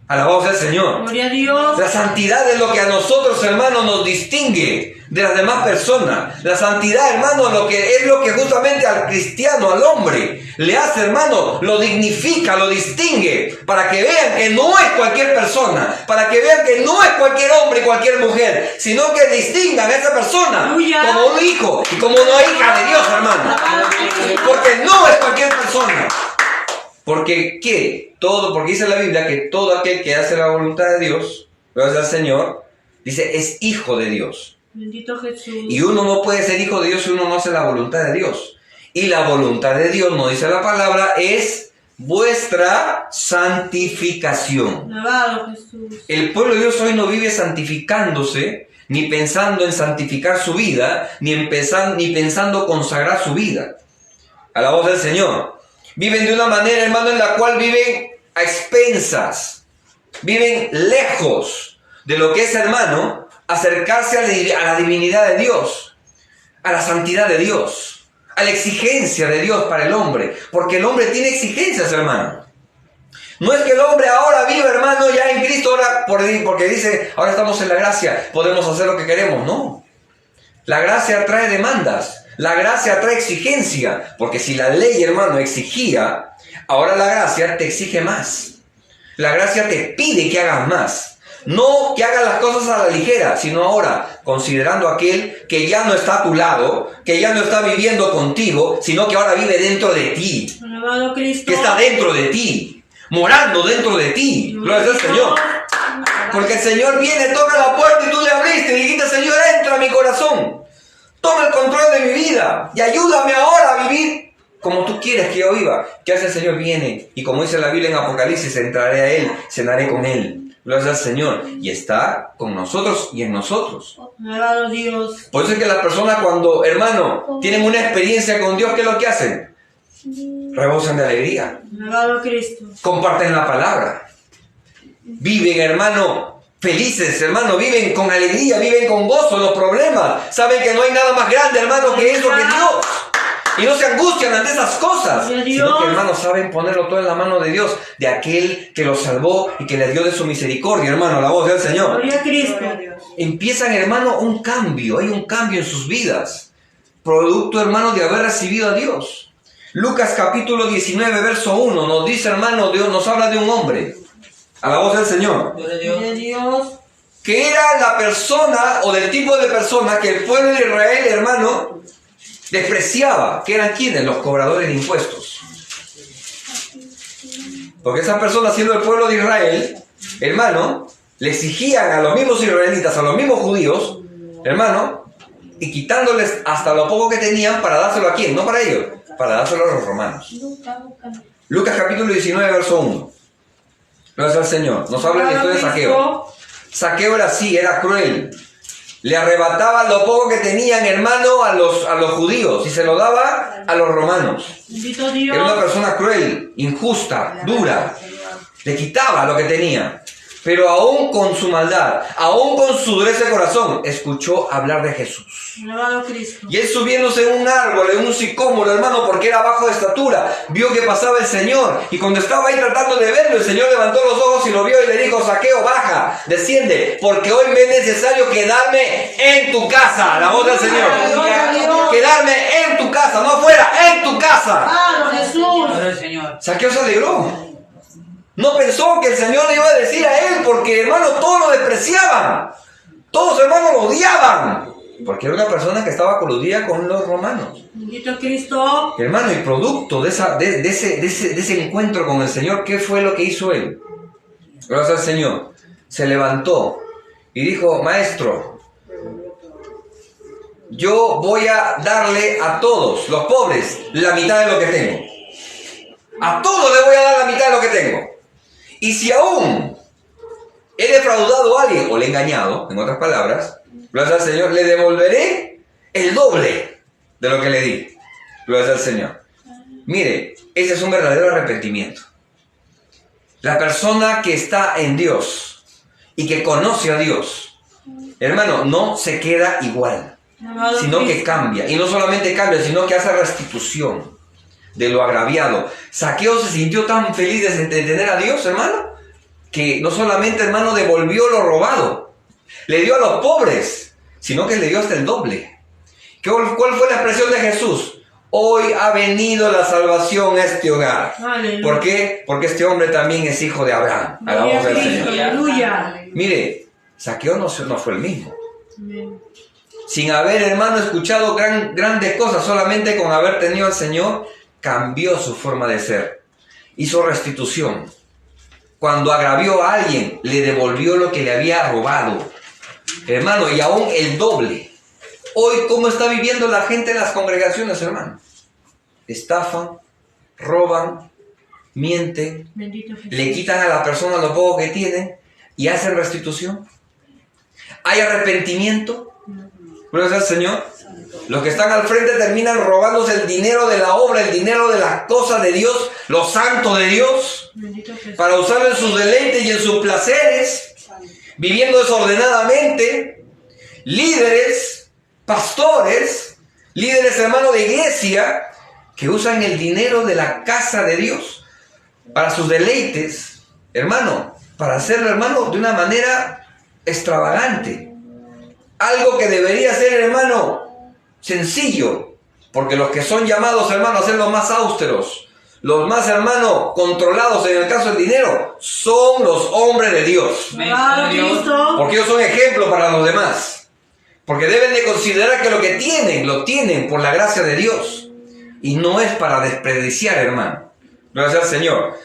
Alabado sea el Señor. Gloria a Dios. La santidad es lo que a nosotros, hermanos, nos distingue de las demás personas. La santidad, hermano, es lo que justamente al cristiano, al hombre, le hace, hermano, lo dignifica, lo distingue, para que vean que no es cualquier persona, para que vean que no es cualquier hombre y cualquier mujer, sino que distingan a esa persona Aleluya. como un hijo y como una hija de Dios, hermano. Porque no es cualquier persona. Porque, ¿qué? Porque dice la Biblia que todo aquel que hace la voluntad de Dios, gloria al Señor, dice, es hijo de Dios. Bendito Jesús. Y uno no puede ser hijo de Dios si uno no hace la voluntad de Dios. Y la voluntad de Dios, no dice la palabra, es vuestra santificación. Alabado Jesús. El pueblo de Dios hoy no vive santificándose, ni pensando en santificar su vida, ni pensando consagrar su vida a la voz del Señor. Viven de una manera, hermano, en la cual viven a expensas, viven lejos de lo que es, hermano, acercarse a la divinidad de Dios, a la santidad de Dios, a la exigencia de Dios para el hombre, porque el hombre tiene exigencias, hermano. No es que el hombre ahora viva, hermano, ya en Cristo, ahora porque dice, ahora estamos en la gracia, podemos hacer lo que queremos. No. La gracia trae demandas, la gracia trae exigencia, porque si la ley, hermano, exigía, ahora la gracia te exige más. La gracia te pide que hagas más. No que hagas las cosas a la ligera, sino ahora, considerando aquel que ya no está a tu lado, que ya no está viviendo contigo, sino que ahora vive dentro de ti. Alabado Cristo. Que está dentro de ti, morando dentro de ti. Gloria al Señor. Porque el Señor viene, toca la puerta y tú le abriste y dijiste, Señor, entra a mi corazón. Toma el control de mi vida y ayúdame ahora a vivir como tú quieres que yo viva. ¿Qué hace el Señor? Viene y como dice la Biblia en Apocalipsis, entraré a Él, cenaré con Él. Gloria al Señor. Y está con nosotros y en nosotros. Alabado Dios. Por eso es que las personas cuando, hermano, tienen una experiencia con Dios, ¿qué es lo que hacen? Rebosan de alegría. Alabado Cristo. Comparten la palabra. Viven, hermano, felices, hermano. Viven con alegría, viven con gozo los problemas. Saben que no hay nada más grande, hermano, que eso, que Dios. Y no se angustian ante esas cosas, sino que, hermanos, saben ponerlo todo en la mano de Dios, de aquel que los salvó y que les dio de su misericordia, hermano, la voz del Señor. Gloria a Cristo. Empiezan, hermano, un cambio, hay un cambio en sus vidas, producto, hermano, de haber recibido a Dios. Lucas capítulo 19, verso 1, nos dice, hermano, Dios nos habla de un hombre, a la voz del Señor, que era la persona o del tipo de persona que el pueblo de Israel, hermano, despreciaba. ¿Que eran quiénes? Los cobradores de impuestos. Porque esas personas, siendo el pueblo de Israel, hermano, le exigían a los mismos israelitas, a los mismos judíos, hermano, y quitándoles hasta lo poco que tenían para dárselo a quién, no para ellos, para dárselo a los romanos. Lucas capítulo 19, verso 1. Gracias al Señor. Nos habla de la historia de Zaqueo. Zaqueo era así, era cruel. Le arrebataba lo poco que tenían, hermano, a los judíos y se lo daba a los romanos. Era una persona cruel, injusta, dura. Le quitaba lo que tenía. Pero aún con su maldad, aún con su dureza de corazón, escuchó hablar de Jesús. Y él subiéndose en un árbol, en un sicómoro, hermano, porque era bajo de estatura, vio que pasaba el Señor. Y cuando estaba ahí tratando de verlo, el Señor levantó los ojos y lo vio y le dijo, Zaqueo, baja, desciende, porque hoy me es necesario quedarme en tu casa. La voz del Señor. Quedarme en tu casa, no afuera, en tu casa. Zaqueo se alegró. No pensó que el Señor le iba a decir a él, porque, hermano, todos lo despreciaban. Todos, hermanos, lo odiaban. Porque era una persona que estaba coludida con los romanos. Bendito Cristo. Hermano, y producto de ese encuentro con el Señor, ¿qué fue lo que hizo él? Gracias al Señor. Se levantó y dijo, maestro, yo voy a darle a todos los pobres la mitad de lo que tengo. A todos les voy a dar la mitad de lo que tengo. Y si aún he defraudado a alguien o le he engañado, en otras palabras, gracias al Señor, le devolveré el doble de lo que le di. Gracias al Señor. Mire, ese es un verdadero arrepentimiento. La persona que está en Dios y que conoce a Dios, hermano, no se queda igual, sino que cambia. Y no solamente cambia, sino que hace restitución de lo agraviado. Zaqueo se sintió tan feliz de tener a Dios, hermano, que no solamente, hermano, devolvió lo robado, le dio a los pobres, sino que le dio hasta el doble. ¿Cuál fue la expresión de Jesús? Hoy ha venido la salvación a este hogar. Aleluya. ¿Por qué? Porque este hombre también es hijo de Abraham. Alabamos al Señor. Aleluya. Mire, Zaqueo no fue el mismo. Sin haber, hermano, escuchado grandes cosas, solamente con haber tenido al Señor, cambió su forma de ser. hizo restitución. Cuando agravió a alguien, le devolvió lo que le había robado. Hermano, y aún el doble. Hoy, ¿cómo está viviendo la gente en las congregaciones, hermano? Estafan, roban, mienten, le quitan a la persona lo poco que tienen y hacen restitución. ¿Hay arrepentimiento? Gloria al Señor. Los que están al frente terminan robándose el dinero de la obra, el dinero de las cosas de Dios, lo santo de Dios, para usarlo en sus deleites y en sus placeres, viviendo desordenadamente. Líderes, pastores, líderes hermanos de iglesia, que usan el dinero de la casa de Dios para sus deleites, hermano, para hacerlo, hermano, de una manera extravagante. Algo que debería ser, hermano, sencillo, porque los que son llamados, hermano, a ser los más austeros, los más, hermano, controlados en el caso del dinero, son los hombres de Dios. Porque ellos son ejemplo para los demás. Porque deben de considerar que lo que tienen, lo tienen por la gracia de Dios. Y no es para desperdiciar, hermano. Gracias al Señor.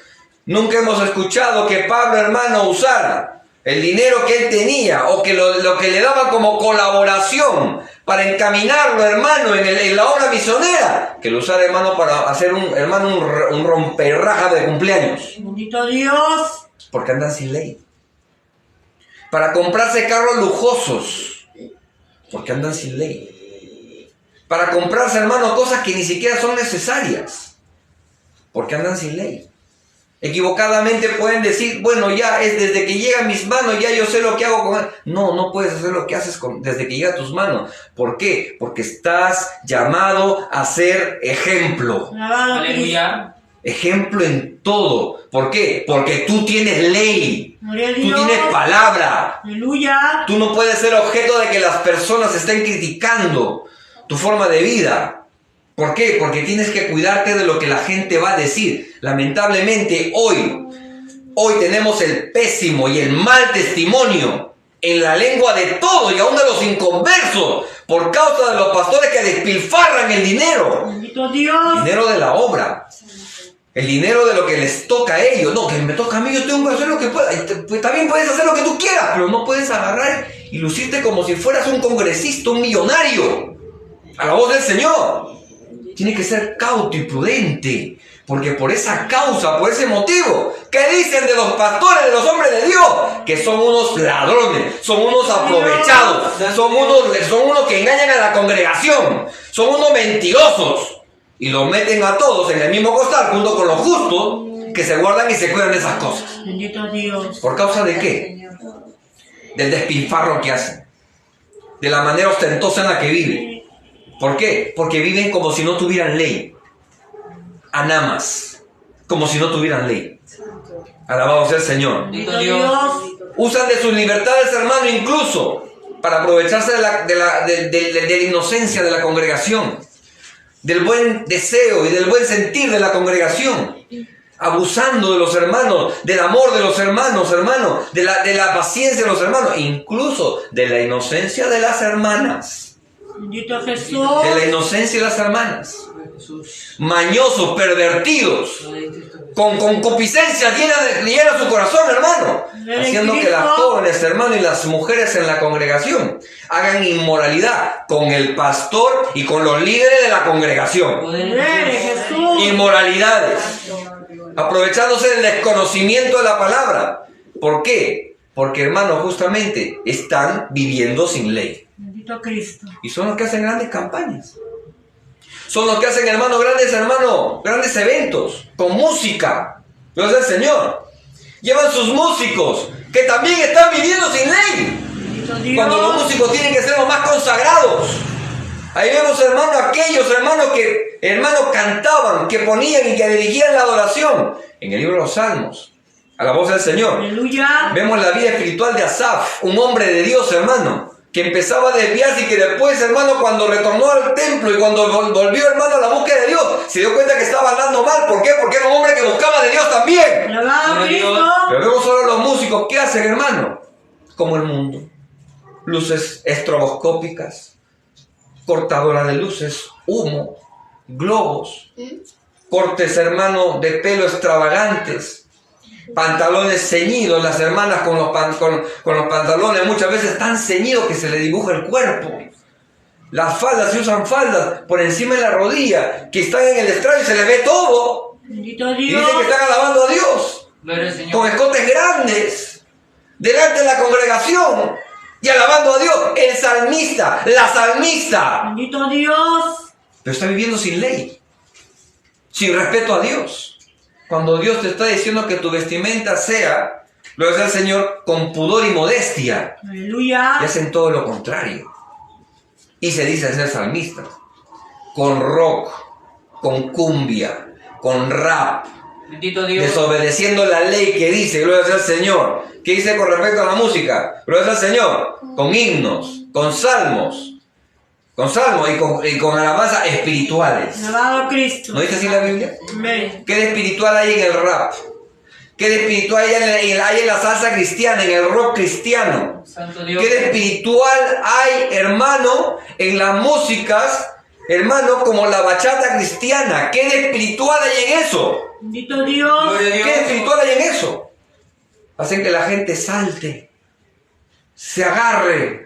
Nunca hemos escuchado que Pablo, hermano, usara el dinero que él tenía o que lo que le daba como colaboración para encaminarlo, hermano, en la obra misionera, que lo usara, hermano, para hacer un romperraja de cumpleaños. Bendito Dios. Porque andan sin ley. Para comprarse carros lujosos, porque andan sin ley. Para comprarse, hermano, cosas que ni siquiera son necesarias, porque andan sin ley. Equivocadamente pueden decir, bueno, ya es desde que llega a mis manos, ya yo sé lo que hago con él. No, no puedes hacer lo que haces desde que llega a tus manos. ¿Por qué? Porque estás llamado a ser ejemplo. Aleluya. Ejemplo en todo. ¿Por qué? Porque tú tienes ley. Tú tienes palabra. Aleluya. Tú no puedes ser objeto de que las personas estén criticando tu forma de vida. ¿Por qué? Porque tienes que cuidarte de lo que la gente va a decir. Lamentablemente hoy tenemos el pésimo y el mal testimonio en la lengua de todos y aún de los inconversos por causa de los pastores que despilfarran el dinero. Bendito Dios. El dinero de la obra. El dinero de lo que les toca a ellos. No, que me toca a mí, yo tengo que hacer lo que pueda. Pues también puedes hacer lo que tú quieras, pero no puedes agarrar y lucirte como si fueras un congresista, un millonario. A la voz del Señor. Tiene que ser cauto y prudente, porque por esa causa, por ese motivo, ¿qué dicen de los pastores, de los hombres de Dios? Que son unos ladrones, son unos aprovechados, son unos que engañan a la congregación, son unos mentirosos, y los meten a todos en el mismo costal, junto con los justos, que se guardan y se cuidan de esas cosas. Bendito Dios. ¿Por causa de qué? Del despilfarro que hacen, de la manera ostentosa en la que viven. ¿Por qué? Porque viven como si no tuvieran ley. Anamas. Como si no tuvieran ley. Alabado sea el Señor. Dios. Usan de sus libertades, hermano, incluso para aprovecharse de la inocencia de la congregación, del buen deseo y del buen sentir de la congregación. Abusando de los hermanos, del amor de los hermanos, de la paciencia de los hermanos, incluso de la inocencia de las hermanas. Bendito Jesús. De la inocencia de las hermanas. Mañosos, pervertidos, con concupiscencia llena su corazón, hermano, haciendo que las jóvenes, hermano, y las mujeres en la congregación hagan inmoralidad con el pastor y con los líderes de la congregación. Inmoralidades, aprovechándose del desconocimiento de la palabra. ¿Por qué? Porque, hermano, justamente están viviendo sin ley. Bendito Cristo. Y son los que hacen grandes campañas. Son los que hacen, grandes eventos con música. Gracias al Señor. Llevan sus músicos que también están viviendo sin ley. Cuando los músicos tienen que ser los más consagrados. Ahí vemos, hermano, aquellos hermanos que, cantaban, que ponían y que dirigían la adoración. En el libro de los Salmos. A la voz del Señor. Aleluya. Vemos la vida espiritual de Asaf, un hombre de Dios, hermano, que empezaba a desviarse y que después, hermano, cuando retornó al templo y cuando volvió, hermano, a la búsqueda de Dios, se dio cuenta que estaba andando mal. ¿Por qué? Porque era un hombre que buscaba de Dios también. Pero vemos solo los músicos, ¿qué hacen, hermano? Como el mundo. Luces estroboscópicas, cortadoras de luces, humo, globos. cortes, hermano, de pelo extravagantes, pantalones ceñidos, las hermanas con los pantalones muchas veces tan ceñidos que se le dibuja el cuerpo. Las faldas, se usan faldas por encima de la rodilla, que están en el estrado y se les ve todo. Bendito Y Dios. dicen que están alabando a Dios, con escotes grandes, delante de la congregación, y alabando a Dios. El salmista, la salmista. Bendito Dios. Pero está viviendo sin ley, sin respeto a Dios. Cuando Dios te está diciendo que tu vestimenta sea, lo es el Señor, con pudor y modestia, Aleluya. y hacen todo lo contrario. Y se dice ser salmista, con rock, con cumbia, con rap, Bendito Dios. desobedeciendo la ley que dice, gloria sea al Señor. ¿Qué dice con respecto a la música? Gloria sea al Señor, con himnos, con salmos y con alabanzas espirituales. Alabado a Cristo. ¿No dice así la Biblia? Amén. ¿Qué de espiritual hay en el rap? ¿Qué de espiritual hay en la salsa cristiana, en el rock cristiano? Santo Dios. ¿Qué de espiritual hay, hermano, en las músicas, hermano, como la bachata cristiana? ¿Qué de espiritual hay en eso? Bendito Dios. Gloria a Dios. ¿Qué de espiritual hay en eso? Hacen que la gente salte, se agarre,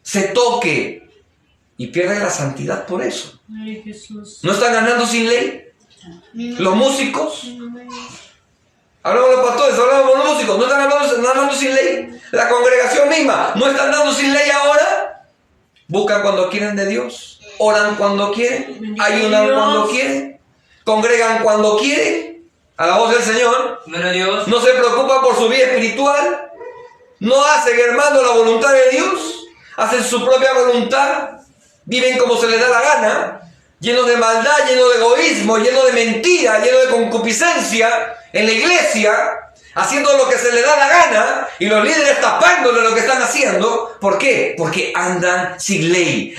se toque y pierde la santidad por eso. Ay, Jesús. ¿No están ganando sin ley? Los músicos. Hablamos de los pastores, hablamos de los músicos, no están andando sin ley. La congregación misma, no están dando sin ley ahora. Buscan cuando quieren de Dios, oran cuando quieren, ayunan cuando quieren, congregan cuando quieren. A la voz del Señor. Gloria a Dios. No se preocupan por su vida espiritual. No hacen, hermano, la voluntad de Dios. Hacen su propia voluntad. Viven como se les da la gana. Llenos de maldad, llenos de egoísmo, llenos de mentira, llenos de concupiscencia en la iglesia, haciendo lo que se les da la gana, y los líderes tapándole lo que están haciendo. ¿Por qué? Porque andan sin ley,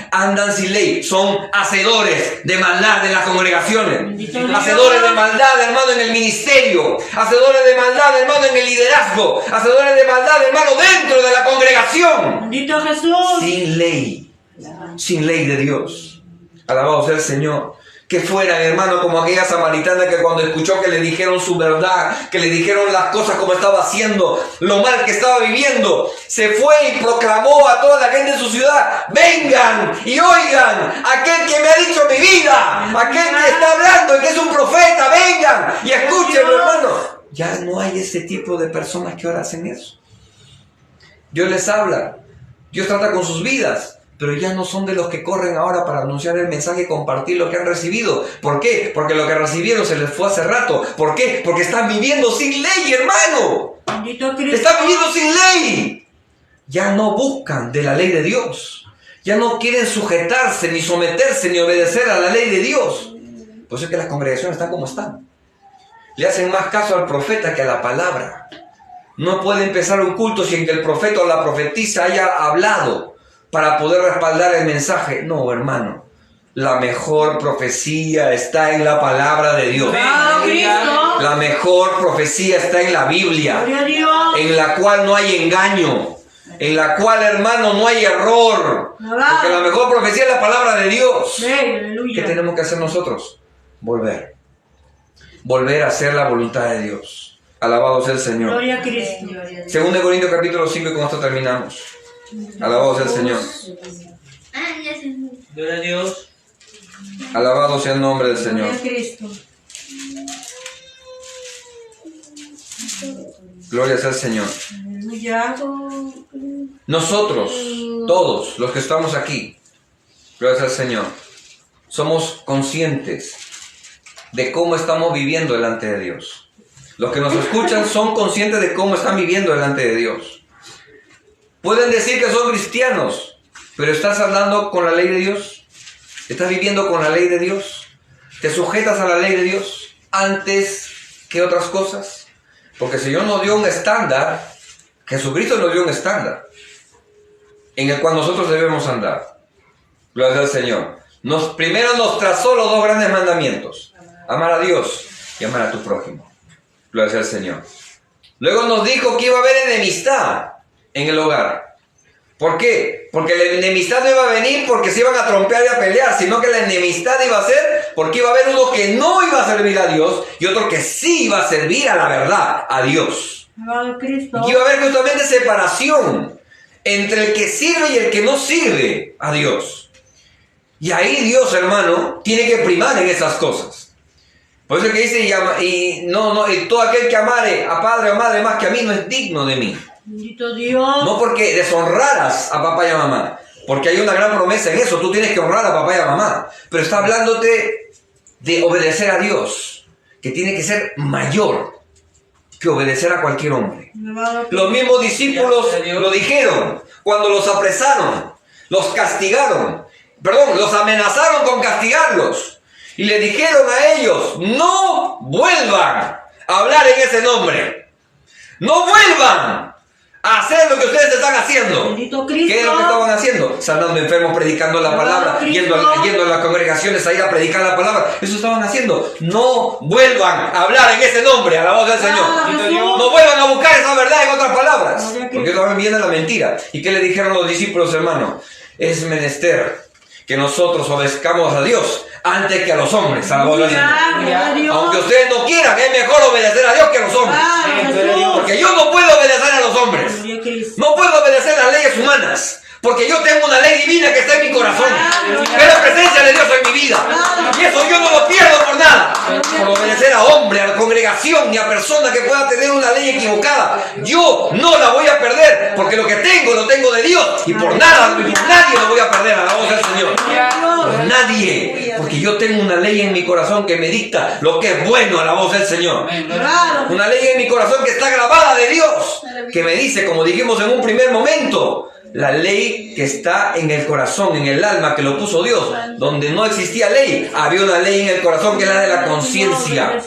son hacedores de maldad en las congregaciones, hacedores de maldad, hermano, en el ministerio, hacedores de maldad, hermano, en el liderazgo, hacedores de maldad, hermano, dentro de la congregación. Bendito Jesús. Sin ley de Dios. Alabado sea el Señor. Que fueran, hermano, como aquella samaritana que cuando escuchó que le dijeron su verdad, que le dijeron las cosas como estaba haciendo, lo mal que estaba viviendo, se fue y proclamó a toda la gente de su ciudad: vengan y oigan aquel que me ha dicho mi vida, aquel que está hablando y que es un profeta, vengan y escúchenlo, hermano. Ya no hay ese tipo de personas que ahora hacen eso. Dios les habla, Dios trata con sus vidas, pero ya no son de los que corren ahora para anunciar el mensaje y compartir lo que han recibido. ¿Por qué? Porque lo que recibieron se les fue hace rato. ¿Por qué? Porque están viviendo sin ley, hermano. Bendito Cristo. Están viviendo sin ley. Ya no buscan de la ley de Dios. Ya no quieren sujetarse, ni someterse, ni obedecer a la ley de Dios. Por eso es que las congregaciones están como están. Le hacen más caso al profeta que a la palabra. No puede empezar un culto sin que el profeta o la profetisa haya hablado para poder respaldar el mensaje. No, hermano. La mejor profecía está en la palabra de Dios. La mejor profecía está en la Biblia, en la cual no hay engaño, en la cual, hermano, no hay error. Porque la mejor profecía es la palabra de Dios. ¿Qué tenemos que hacer nosotros? Volver a hacer la voluntad de Dios. Alabado sea el Señor. Gloria a Cristo. 2 Corintios capítulo 5, y con esto terminamos. Alabado sea el Señor. Gloria a Dios. Alabado sea el nombre del Señor. Gloria a Cristo. Gloria sea el Señor. Aleluya. Nosotros, todos los que estamos aquí, gloria sea al Señor, somos conscientes de cómo estamos viviendo delante de Dios. Los que nos escuchan son conscientes de cómo están viviendo delante de Dios. Pueden decir que son cristianos, pero ¿estás hablando con la ley de Dios? ¿Estás viviendo con la ley de Dios? ¿Te sujetas a la ley de Dios antes que otras cosas? Porque el Señor nos dio un estándar, Jesucristo nos dio un estándar en el cual nosotros debemos andar. Gloria al Señor. Primero nos trazó los dos grandes mandamientos: amar a Dios y amar a tu prójimo. Gloria al Señor. Luego nos dijo que iba a haber enemistad en el hogar. ¿Por qué? Porque la enemistad no iba a venir porque se iban a trompear y a pelear, sino que la enemistad iba a ser Porque iba a haber uno que no iba a servir a Dios y otro que sí iba a servir a la verdad, a Dios. Y iba a haber justamente separación entre el que sirve y el que no sirve a Dios. Y ahí Dios, hermano, tiene que primar en esas cosas. Por eso que dice, y todo aquel que amare a padre o madre más que a mí no es digno de mí. Bendito Dios. No porque deshonraras a papá y a mamá, porque hay una gran promesa en eso, tú tienes que honrar a papá y a mamá, pero está hablándote de obedecer a Dios, que tiene que ser mayor que obedecer a cualquier hombre. Los mismos discípulos lo dijeron cuando los apresaron, los castigaron, los amenazaron con castigarlos y le dijeron a ellos, no vuelvan a hablar en ese nombre, no vuelvan a hacer lo que ustedes están haciendo. ¿Qué es lo que estaban haciendo? Sanando enfermos, predicando la palabra, yendo a las congregaciones a ir a predicar la palabra. Eso estaban haciendo. No vuelvan a hablar en ese nombre, a la voz del Señor. No vuelvan a buscar esa verdad en otras palabras, porque eso también viene la mentira. ¿Y qué le dijeron los discípulos, hermano? Es menester que nosotros obedezcamos a Dios antes que a los hombres, a la voz del Señor. Aunque ustedes no quieran, es mejor obedecer a Dios que a los hombres. Porque yo no puedo obedecer a los hombres. No puedo obedecer las leyes humanas. Porque yo tengo una ley divina que está en mi corazón. Es la presencia de Dios en mi vida. Y eso yo no lo pierdo por nada. Por obedecer a hombre, a la congregación, ni a persona que pueda tener una ley equivocada. Yo no la voy a perder. Porque lo que tengo, lo tengo de Dios. Y por nada, y por nadie lo voy a perder, a la voz del Señor. Por nadie. Porque yo tengo una ley en mi corazón que me dicta lo que es bueno, a la voz del Señor. Una ley en mi corazón que está grabada de Dios. Que me dice, como dijimos en un primer momento, la ley que está en el corazón, en el alma, que lo puso Dios. Donde no existía ley, había una ley en el corazón que es la de la conciencia.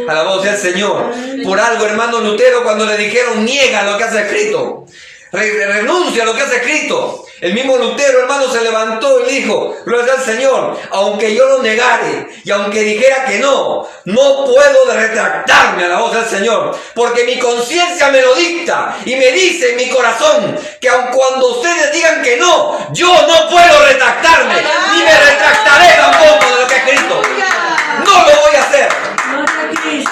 A la voz del Señor. Por algo, hermano Lutero, cuando le dijeron, niega lo que has escrito, renuncia a lo que has escrito, el mismo Lutero, hermano, se levantó y dijo, gloria al Señor, aunque yo lo negare y aunque dijera que no puedo retractarme, a la voz del Señor, porque mi conciencia me lo dicta y me dice en mi corazón que aun cuando ustedes digan que no, yo no puedo retractarme, ni me retractaré tampoco de lo que he escrito. No lo voy a hacer.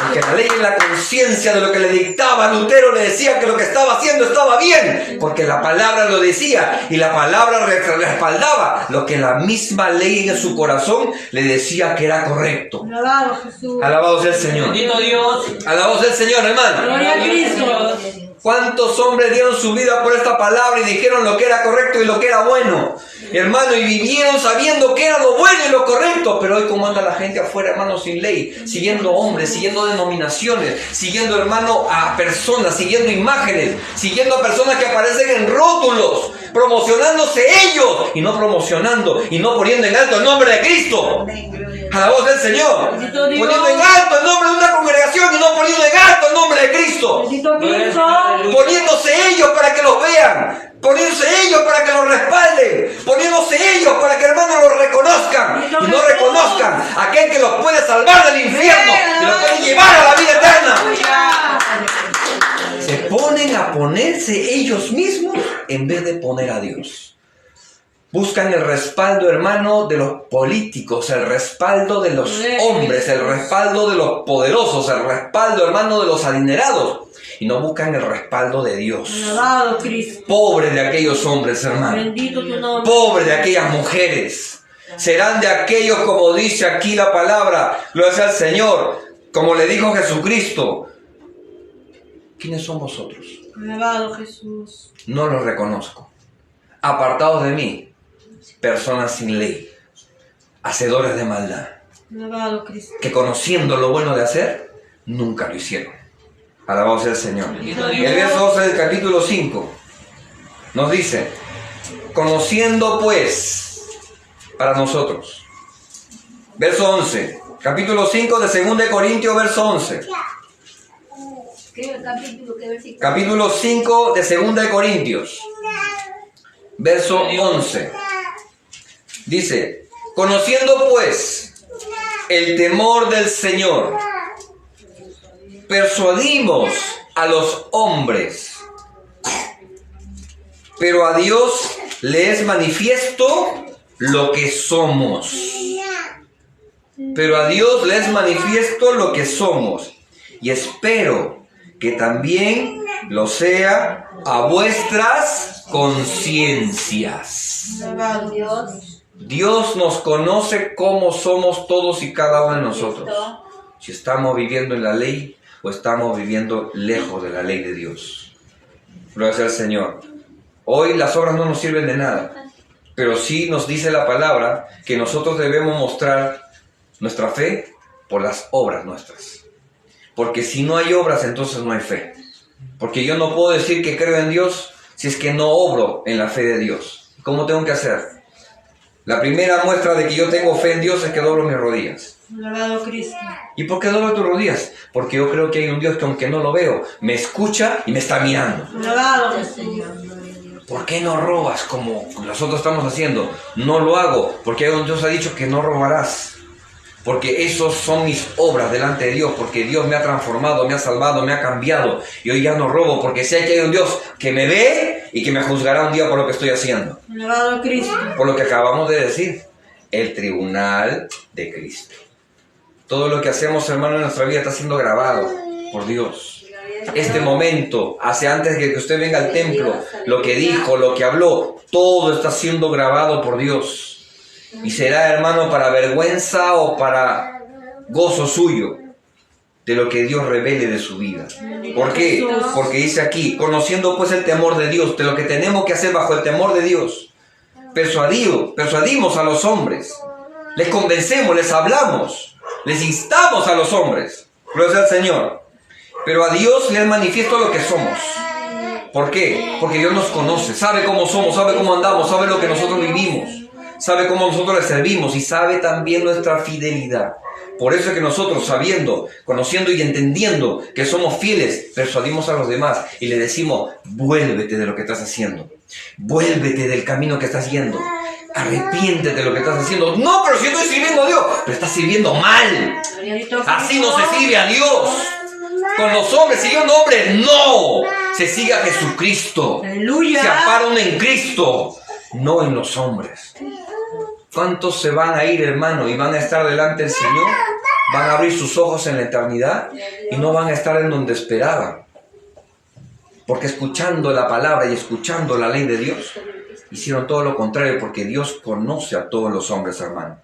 Porque la ley en la conciencia de lo que le dictaba Lutero le decía que lo que estaba haciendo estaba bien, porque la palabra lo decía y la palabra respaldaba lo que la misma ley en su corazón le decía que era correcto. Alabado Jesús. Alabado sea el Señor. Bendito Dios. Alabado sea el Señor, hermano. Gloria a Cristo. ¿Cuántos hombres dieron su vida por esta palabra y dijeron lo que era correcto y lo que era bueno? Hermano, y vivieron sabiendo que era lo bueno y lo correcto. Pero hoy cómo anda la gente afuera, hermano, sin ley, siguiendo hombres, siguiendo denominaciones, siguiendo, hermano, a personas, siguiendo imágenes, siguiendo a personas que aparecen en rótulos, promocionándose ellos y no promocionando y no poniendo en alto el nombre de Cristo. A la voz del Señor, poniendo en alto el nombre de una congregación y no poniendo en alto el nombre de Cristo. Poniéndose ellos para que los vean, poniéndose ellos para que los respalden, poniéndose ellos para que, hermanos, los reconozcan y no reconozcan a aquel que los puede salvar del infierno y los puede llevar a la vida eterna. Se ponen a ponerse ellos mismos en vez de poner a Dios. Buscan el respaldo, hermano, de los políticos, el respaldo de los hombres, el respaldo de los poderosos, el respaldo, hermano, de los adinerados. Y no buscan el respaldo de Dios. Alabado Cristo. Pobre de aquellos hombres, hermano. Bendito tu nombre. Pobre de aquellas mujeres. Serán de aquellos, como dice aquí la palabra, lo hace el Señor, como le dijo Jesucristo. ¿Quiénes son vosotros? Alabado Jesús. No los reconozco. Apartados de mí, personas sin ley, hacedores de maldad, Alabado Cristo. que conociendo lo bueno de hacer, nunca lo hicieron. Alabado sea el Señor. El verso 12 del capítulo 5 nos dice, conociendo pues para nosotros. Verso 11, capítulo 5 de 2 de Corintios, verso 11. ¿Qué capítulo, qué versículo? Capítulo 5 de 2 de Corintios, verso 11. Dice, conociendo pues el temor del Señor, persuadimos a los hombres, pero a Dios le es manifiesto lo que somos. pero a Dios le es manifiesto lo que somos, y espero que también lo sea a vuestras conciencias. Dios nos conoce cómo somos todos y cada uno de nosotros. Si estamos viviendo en la ley o estamos viviendo lejos de la ley de Dios. Gloria sea al Señor. Hoy las obras no nos sirven de nada, pero sí nos dice la palabra que nosotros debemos mostrar nuestra fe por las obras nuestras. Porque si no hay obras, entonces no hay fe. Porque yo no puedo decir que creo en Dios si es que no obro en la fe de Dios. ¿Cómo tengo que hacer? La primera muestra de que yo tengo fe en Dios es que doblo mis rodillas. Alabado Cristo. ¿Y por qué doblo tus rodillas? Porque yo creo que hay un Dios que aunque no lo veo, me escucha y me está mirando. Alabado Jesús. ¿Por qué no robas como nosotros estamos haciendo? No lo hago porque Dios ha dicho que no robarás. Porque esos son mis obras delante de Dios, porque Dios me ha transformado, me ha salvado, me ha cambiado. Y hoy ya no robo, porque sé que hay un Dios que me ve y que me juzgará un día por lo que estoy haciendo. Alabado Cristo. Por lo que acabamos de decir, el tribunal de Cristo. Todo lo que hacemos, hermano, en nuestra vida está siendo grabado por Dios. Este momento, hace antes de que usted venga al templo, lo que dijo, lo que habló, todo está siendo grabado por Dios. Y será, hermano, para vergüenza o para gozo suyo de lo que Dios revele de su vida. ¿Por qué? Porque dice aquí, conociendo pues el temor de Dios, de lo que tenemos que hacer bajo el temor de Dios, persuadimos a los hombres, les convencemos, les hablamos, les instamos a los hombres. Gloria al Señor. Pero a Dios le es manifiesto lo que somos. ¿Por qué? Porque Dios nos conoce, sabe cómo somos, sabe cómo andamos, sabe lo que nosotros vivimos. Sabe cómo nosotros le servimos y sabe también nuestra fidelidad. Por eso es que nosotros, sabiendo, conociendo y entendiendo que somos fieles, persuadimos a los demás y le decimos, vuélvete de lo que estás haciendo. Vuélvete del camino que estás yendo. Arrepiéntete de lo que estás haciendo. No, pero si yo estoy sirviendo a Dios, pero estás sirviendo mal. Así no se sirve a Dios. Con los hombres, siguiendo hombres, no. Se sigue a Jesucristo. Aleluya. Se apara uno en Cristo, no en los hombres. ¿Cuántos se van a ir, hermano, y van a estar delante del Señor? Van a abrir sus ojos en la eternidad y no van a estar en donde esperaban. Porque escuchando la palabra y escuchando la ley de Dios, hicieron todo lo contrario, porque Dios conoce a todos los hombres, hermano.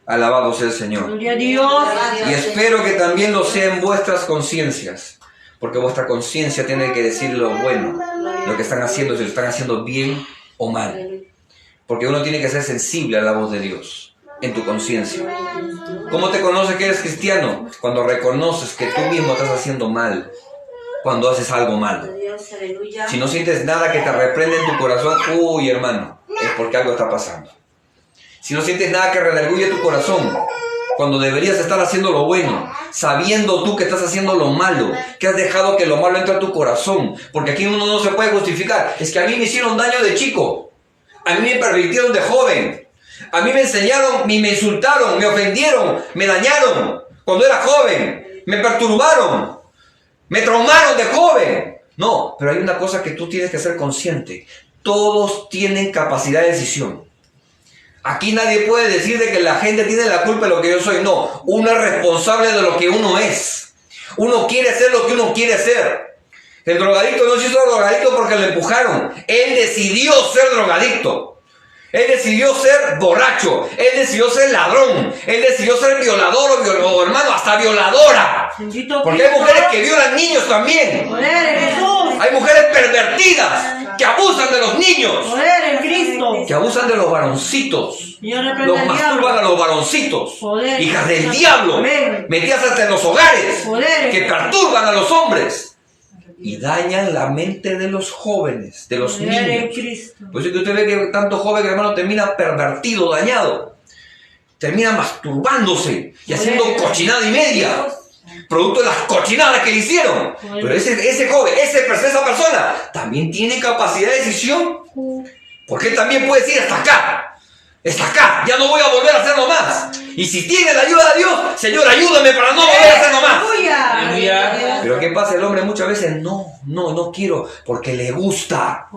Alabado sea el Señor. Gloria a Dios. Y espero que también lo sea en vuestras conciencias, porque vuestra conciencia tiene que decir lo bueno, lo que están haciendo, si lo están haciendo bien o mal. Porque uno tiene que ser sensible a la voz de Dios en tu conciencia. ¿Cómo te conoces que eres cristiano? Cuando reconoces que tú mismo estás haciendo mal, cuando haces algo malo. Si no sientes nada que te reprende en tu corazón, uy, hermano, es porque algo está pasando. Si no sientes nada que redarguye tu corazón, cuando deberías estar haciendo lo bueno, sabiendo tú que estás haciendo lo malo, que has dejado que lo malo entre a tu corazón, porque aquí uno no se puede justificar. Es que a mí me hicieron daño de chico. A mí me pervirtieron de joven. A mí me enseñaron, me insultaron, me ofendieron, me dañaron cuando era joven. Me perturbaron, me traumaron de joven. No, pero hay una cosa que tú tienes que ser consciente. Todos tienen capacidad de decisión. Aquí nadie puede decir de que la gente tiene la culpa de lo que yo soy. No, uno es responsable de lo que uno es. Uno quiere hacer lo que uno quiere hacer. El drogadicto no se hizo drogadicto porque lo empujaron. Él decidió ser drogadicto. Él decidió ser borracho. Él decidió ser ladrón. Él decidió ser violador o hermano, hasta violadora. Porque hay mujeres que violan niños también. Hay mujeres pervertidas que abusan de los niños. Que abusan de los varoncitos. Los masturban a los varoncitos. Hijas del diablo. Metidas hasta en los hogares. Que perturban a los hombres. Y dañan la mente de los jóvenes, de los niños. Por eso que usted ve que tanto joven, hermano, termina pervertido, dañado. Termina masturbándose y haciendo cochinada y media. Producto de las cochinadas que le hicieron. Pero ese joven, esa persona, también tiene capacidad de decisión. Porque él también puede decir hasta acá. Está acá, ya no voy a volver a hacerlo más. Y si tiene la ayuda de Dios, Señor, ayúdame para no volver a hacerlo más. ¡Aleluya! Pero ¿qué pasa? El hombre muchas veces no quiero, porque le gusta.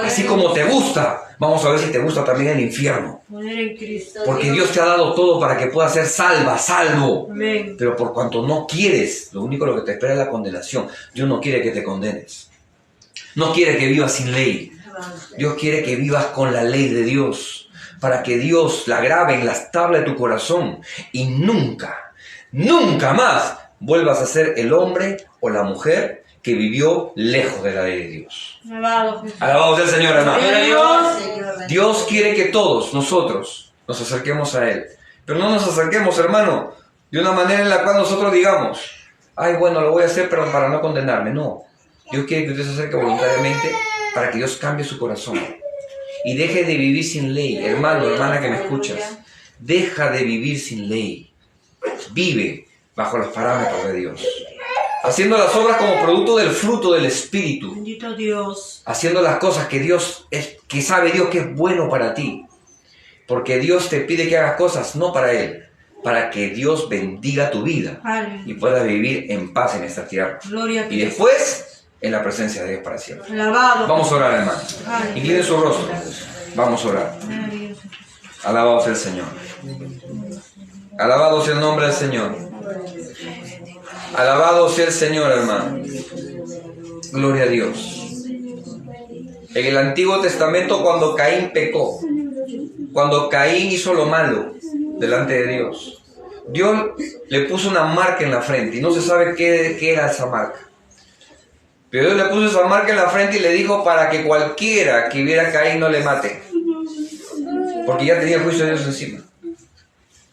Así como te gusta, vamos a ver si te gusta también el infierno. Poder en Cristo. Porque Dios te ha dado todo para que puedas ser salvo. Amén. Pero por cuanto no quieres, lo que te espera es la condenación. Dios no quiere que te condenes. No quiere que vivas sin ley. Dios quiere que vivas con la ley de Dios, para que Dios la grabe en las tablas de tu corazón y nunca más vuelvas a ser el hombre o la mujer que vivió lejos de la ley de Dios. Alabado sea el Señor, hermano. Dios quiere que todos nosotros nos acerquemos a Él. Pero no nos acerquemos, hermano, de una manera en la cual nosotros digamos, ay, bueno, lo voy a hacer pero para no condenarme. No. Dios quiere que usted se acerque voluntariamente para que Dios cambie su corazón. Y deje de vivir sin ley. Hermano, hermana que me escuchas, deja de vivir sin ley. Vive bajo los parámetros de Dios. Haciendo las obras como producto del fruto del Espíritu. Bendito Dios. Haciendo las cosas que sabe Dios que es bueno para ti. Porque Dios te pide que hagas cosas no para Él, para que Dios bendiga tu vida. Y puedas vivir en paz en esta tierra. Gloria a Y después en la presencia de Dios para siempre. Alabado. Vamos a orar, hermano. Incline su rostro. Vamos a orar. Alabado sea el Señor. Alabado sea el nombre del Señor. Alabado sea el Señor, hermano. Gloria a Dios. En el Antiguo Testamento, cuando Caín pecó, cuando Caín hizo lo malo delante de Dios, Dios le puso una marca en la frente y no se sabe qué era esa marca. Pero Dios le puso esa marca en la frente y le dijo para que cualquiera que viera a Caín no le mate. Porque ya tenía el juicio de Dios encima.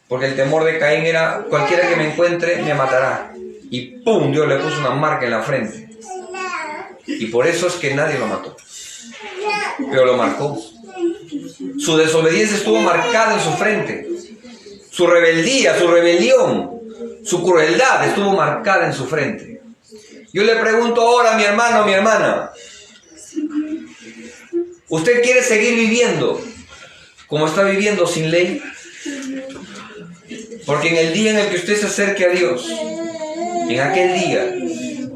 Porque el temor de Caín era, cualquiera que me encuentre me matará. Y ¡pum! Dios le puso una marca en la frente. Y por eso es que nadie lo mató. Pero lo marcó. Su desobediencia estuvo marcada en su frente. Su rebeldía, su rebelión, su crueldad estuvo marcada en su frente. Yo le pregunto ahora a mi hermano, a mi hermana, ¿usted quiere seguir viviendo como está viviendo sin ley? Porque en el día en el que usted se acerque a Dios, en aquel día,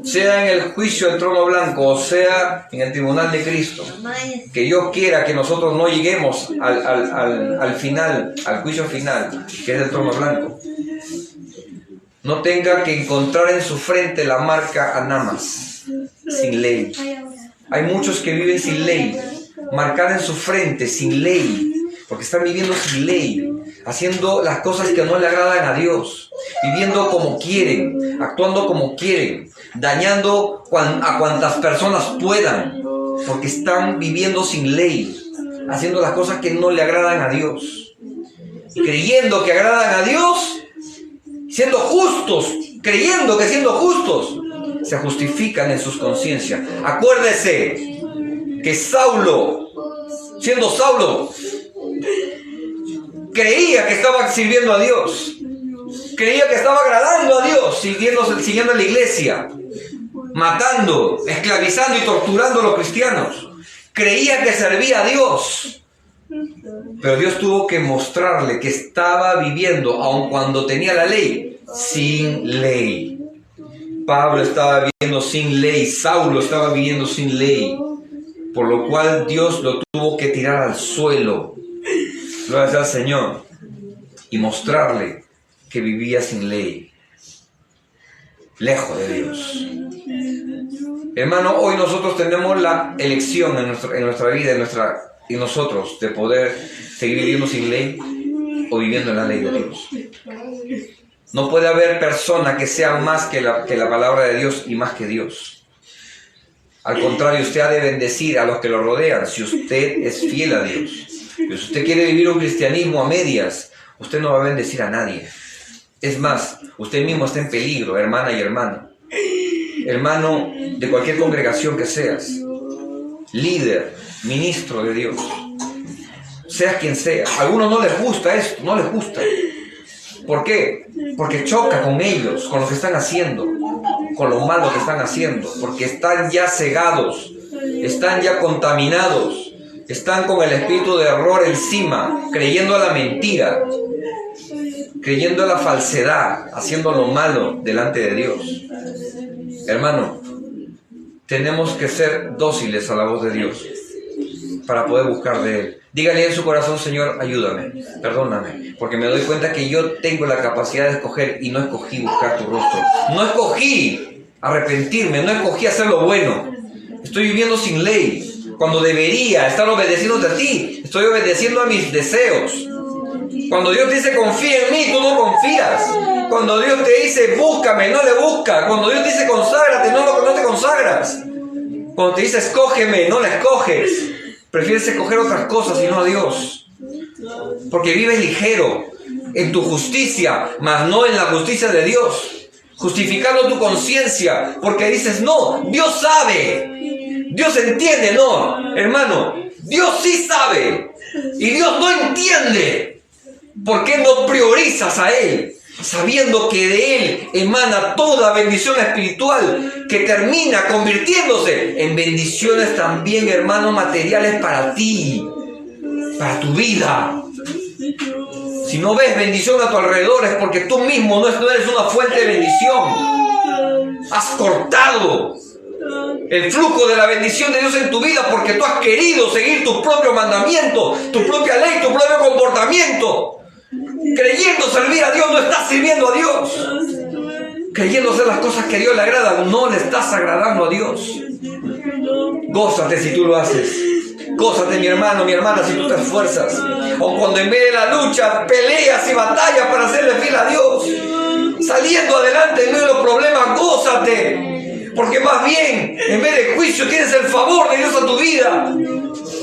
sea en el juicio del trono blanco o sea en el tribunal de Cristo, que Dios quiera que nosotros no lleguemos al final, al juicio final, que es el trono blanco, no tenga que encontrar en su frente la marca Anamas, sin ley. Hay muchos que viven sin ley, marcada en su frente, sin ley, porque están viviendo sin ley, haciendo las cosas que no le agradan a Dios, viviendo como quieren, actuando como quieren, dañando a cuantas personas puedan, porque están viviendo sin ley, haciendo las cosas que no le agradan a Dios, y creyendo que agradan a Dios, siendo justos, creyendo que siendo justos, se justifican en sus conciencias. Acuérdese que Saulo, siendo Saulo, creía que estaba sirviendo a Dios, creía que estaba agradando a Dios, siguiendo a la iglesia, matando, esclavizando y torturando a los cristianos. Creía que servía a Dios, pero Dios tuvo que mostrarle que estaba viviendo, aun cuando tenía la ley, sin ley. Pablo estaba viviendo sin ley, Saulo estaba viviendo sin ley, por lo cual Dios lo tuvo que tirar al suelo, gloria al Señor, y mostrarle que vivía sin ley, lejos de Dios. Hermano, hoy nosotros tenemos la elección en nuestra vida, en nosotros, de poder seguir viviendo sin ley o viviendo en la ley de Dios. No puede haber persona que sea más que la palabra de Dios y más que Dios. Al contrario, usted ha de bendecir a los que lo rodean si usted es fiel a Dios. Pero si usted quiere vivir un cristianismo a medias, usted no va a bendecir a nadie. Es más, usted mismo está en peligro, hermana y hermano. Hermano de cualquier congregación que seas, líder, ministro de Dios, seas quien sea. A algunos no les gusta esto, no les gusta. ¿Por qué? Porque choca con ellos, con lo que están haciendo, con lo malo que están haciendo, porque están ya cegados, están ya contaminados, están con el espíritu de error encima, creyendo a la mentira, creyendo a la falsedad, haciendo lo malo delante de Dios. Hermano, tenemos que ser dóciles a la voz de Dios para poder buscar de Él. Dígale en su corazón: Señor, ayúdame, perdóname, porque me doy cuenta que yo tengo la capacidad de escoger y no escogí buscar tu rostro. No escogí arrepentirme, no escogí hacer lo bueno. Estoy viviendo sin ley, cuando debería estar obedeciéndote a ti. Estoy obedeciendo a mis deseos. Cuando Dios te dice confía en mí, tú no confías. Cuando Dios te dice búscame, no le buscas. Cuando Dios te dice conságrate, no te consagras. Cuando te dice escógeme, no la escoges. Prefieres escoger otras cosas y no a Dios. Porque vives ligero en tu justicia, mas no en la justicia de Dios. Justificando tu conciencia, porque dices, no, Dios sabe. Dios entiende, no, hermano. Dios sí sabe. Y Dios no entiende. ¿Por qué no priorizas a Él? Sabiendo que de Él emana toda bendición espiritual que termina convirtiéndose en bendiciones también, hermanos, materiales para ti, para tu vida. Si no ves bendición a tu alrededor es porque tú mismo no eres una fuente de bendición. Has cortado el flujo de la bendición de Dios en tu vida porque tú has querido seguir tus propios mandamientos, tu propia ley, tu propio comportamiento. Creyendo servir a Dios, no estás sirviendo a Dios. Creyendo hacer las cosas que a Dios le agradan, no le estás agradando a Dios. Gózate si tú lo haces. Gózate, mi hermano, mi hermana, si tú te esfuerzas. O cuando en vez de la lucha peleas y batallas para hacerle fiel a Dios, saliendo adelante en medio de los problemas, gózate. Porque más bien, en vez de juicio, tienes el favor de Dios a tu vida.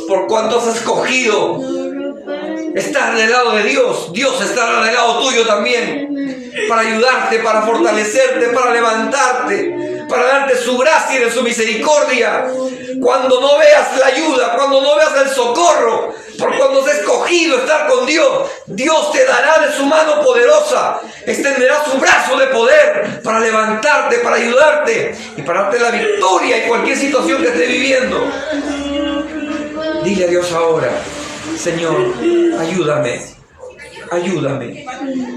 Por cuanto has escogido estar del lado de Dios, Dios estará del lado tuyo también, para ayudarte, para fortalecerte, para levantarte, para darte su gracia y de su misericordia. Cuando no veas la ayuda, cuando no veas el socorro, por cuando has escogido estar con Dios, Dios te dará de su mano poderosa, extenderá su brazo de poder para levantarte, para ayudarte y para darte la victoria en cualquier situación que estés viviendo. Dile a Dios ahora: Señor, ayúdame, ayúdame.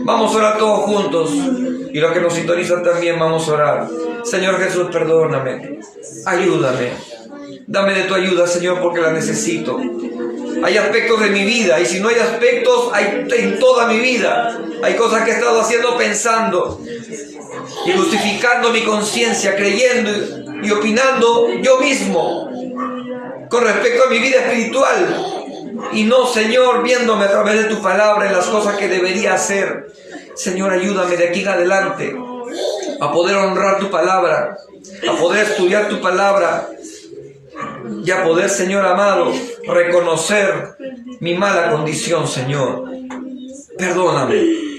Vamos a orar todos juntos. Y los que nos sintonizan también vamos a orar. Señor Jesús, perdóname, ayúdame. Dame de tu ayuda, Señor, porque la necesito. Hay aspectos de mi vida, y si no hay aspectos, hay en toda mi vida. Hay cosas que he estado haciendo, pensando y justificando mi conciencia, creyendo y opinando yo mismo con respecto a mi vida espiritual. Y no, Señor, viéndome a través de tu palabra en las cosas que debería hacer. Señor, ayúdame de aquí en adelante a poder honrar tu palabra, a poder estudiar tu palabra y a poder, Señor amado, reconocer mi mala condición, Señor. Perdóname.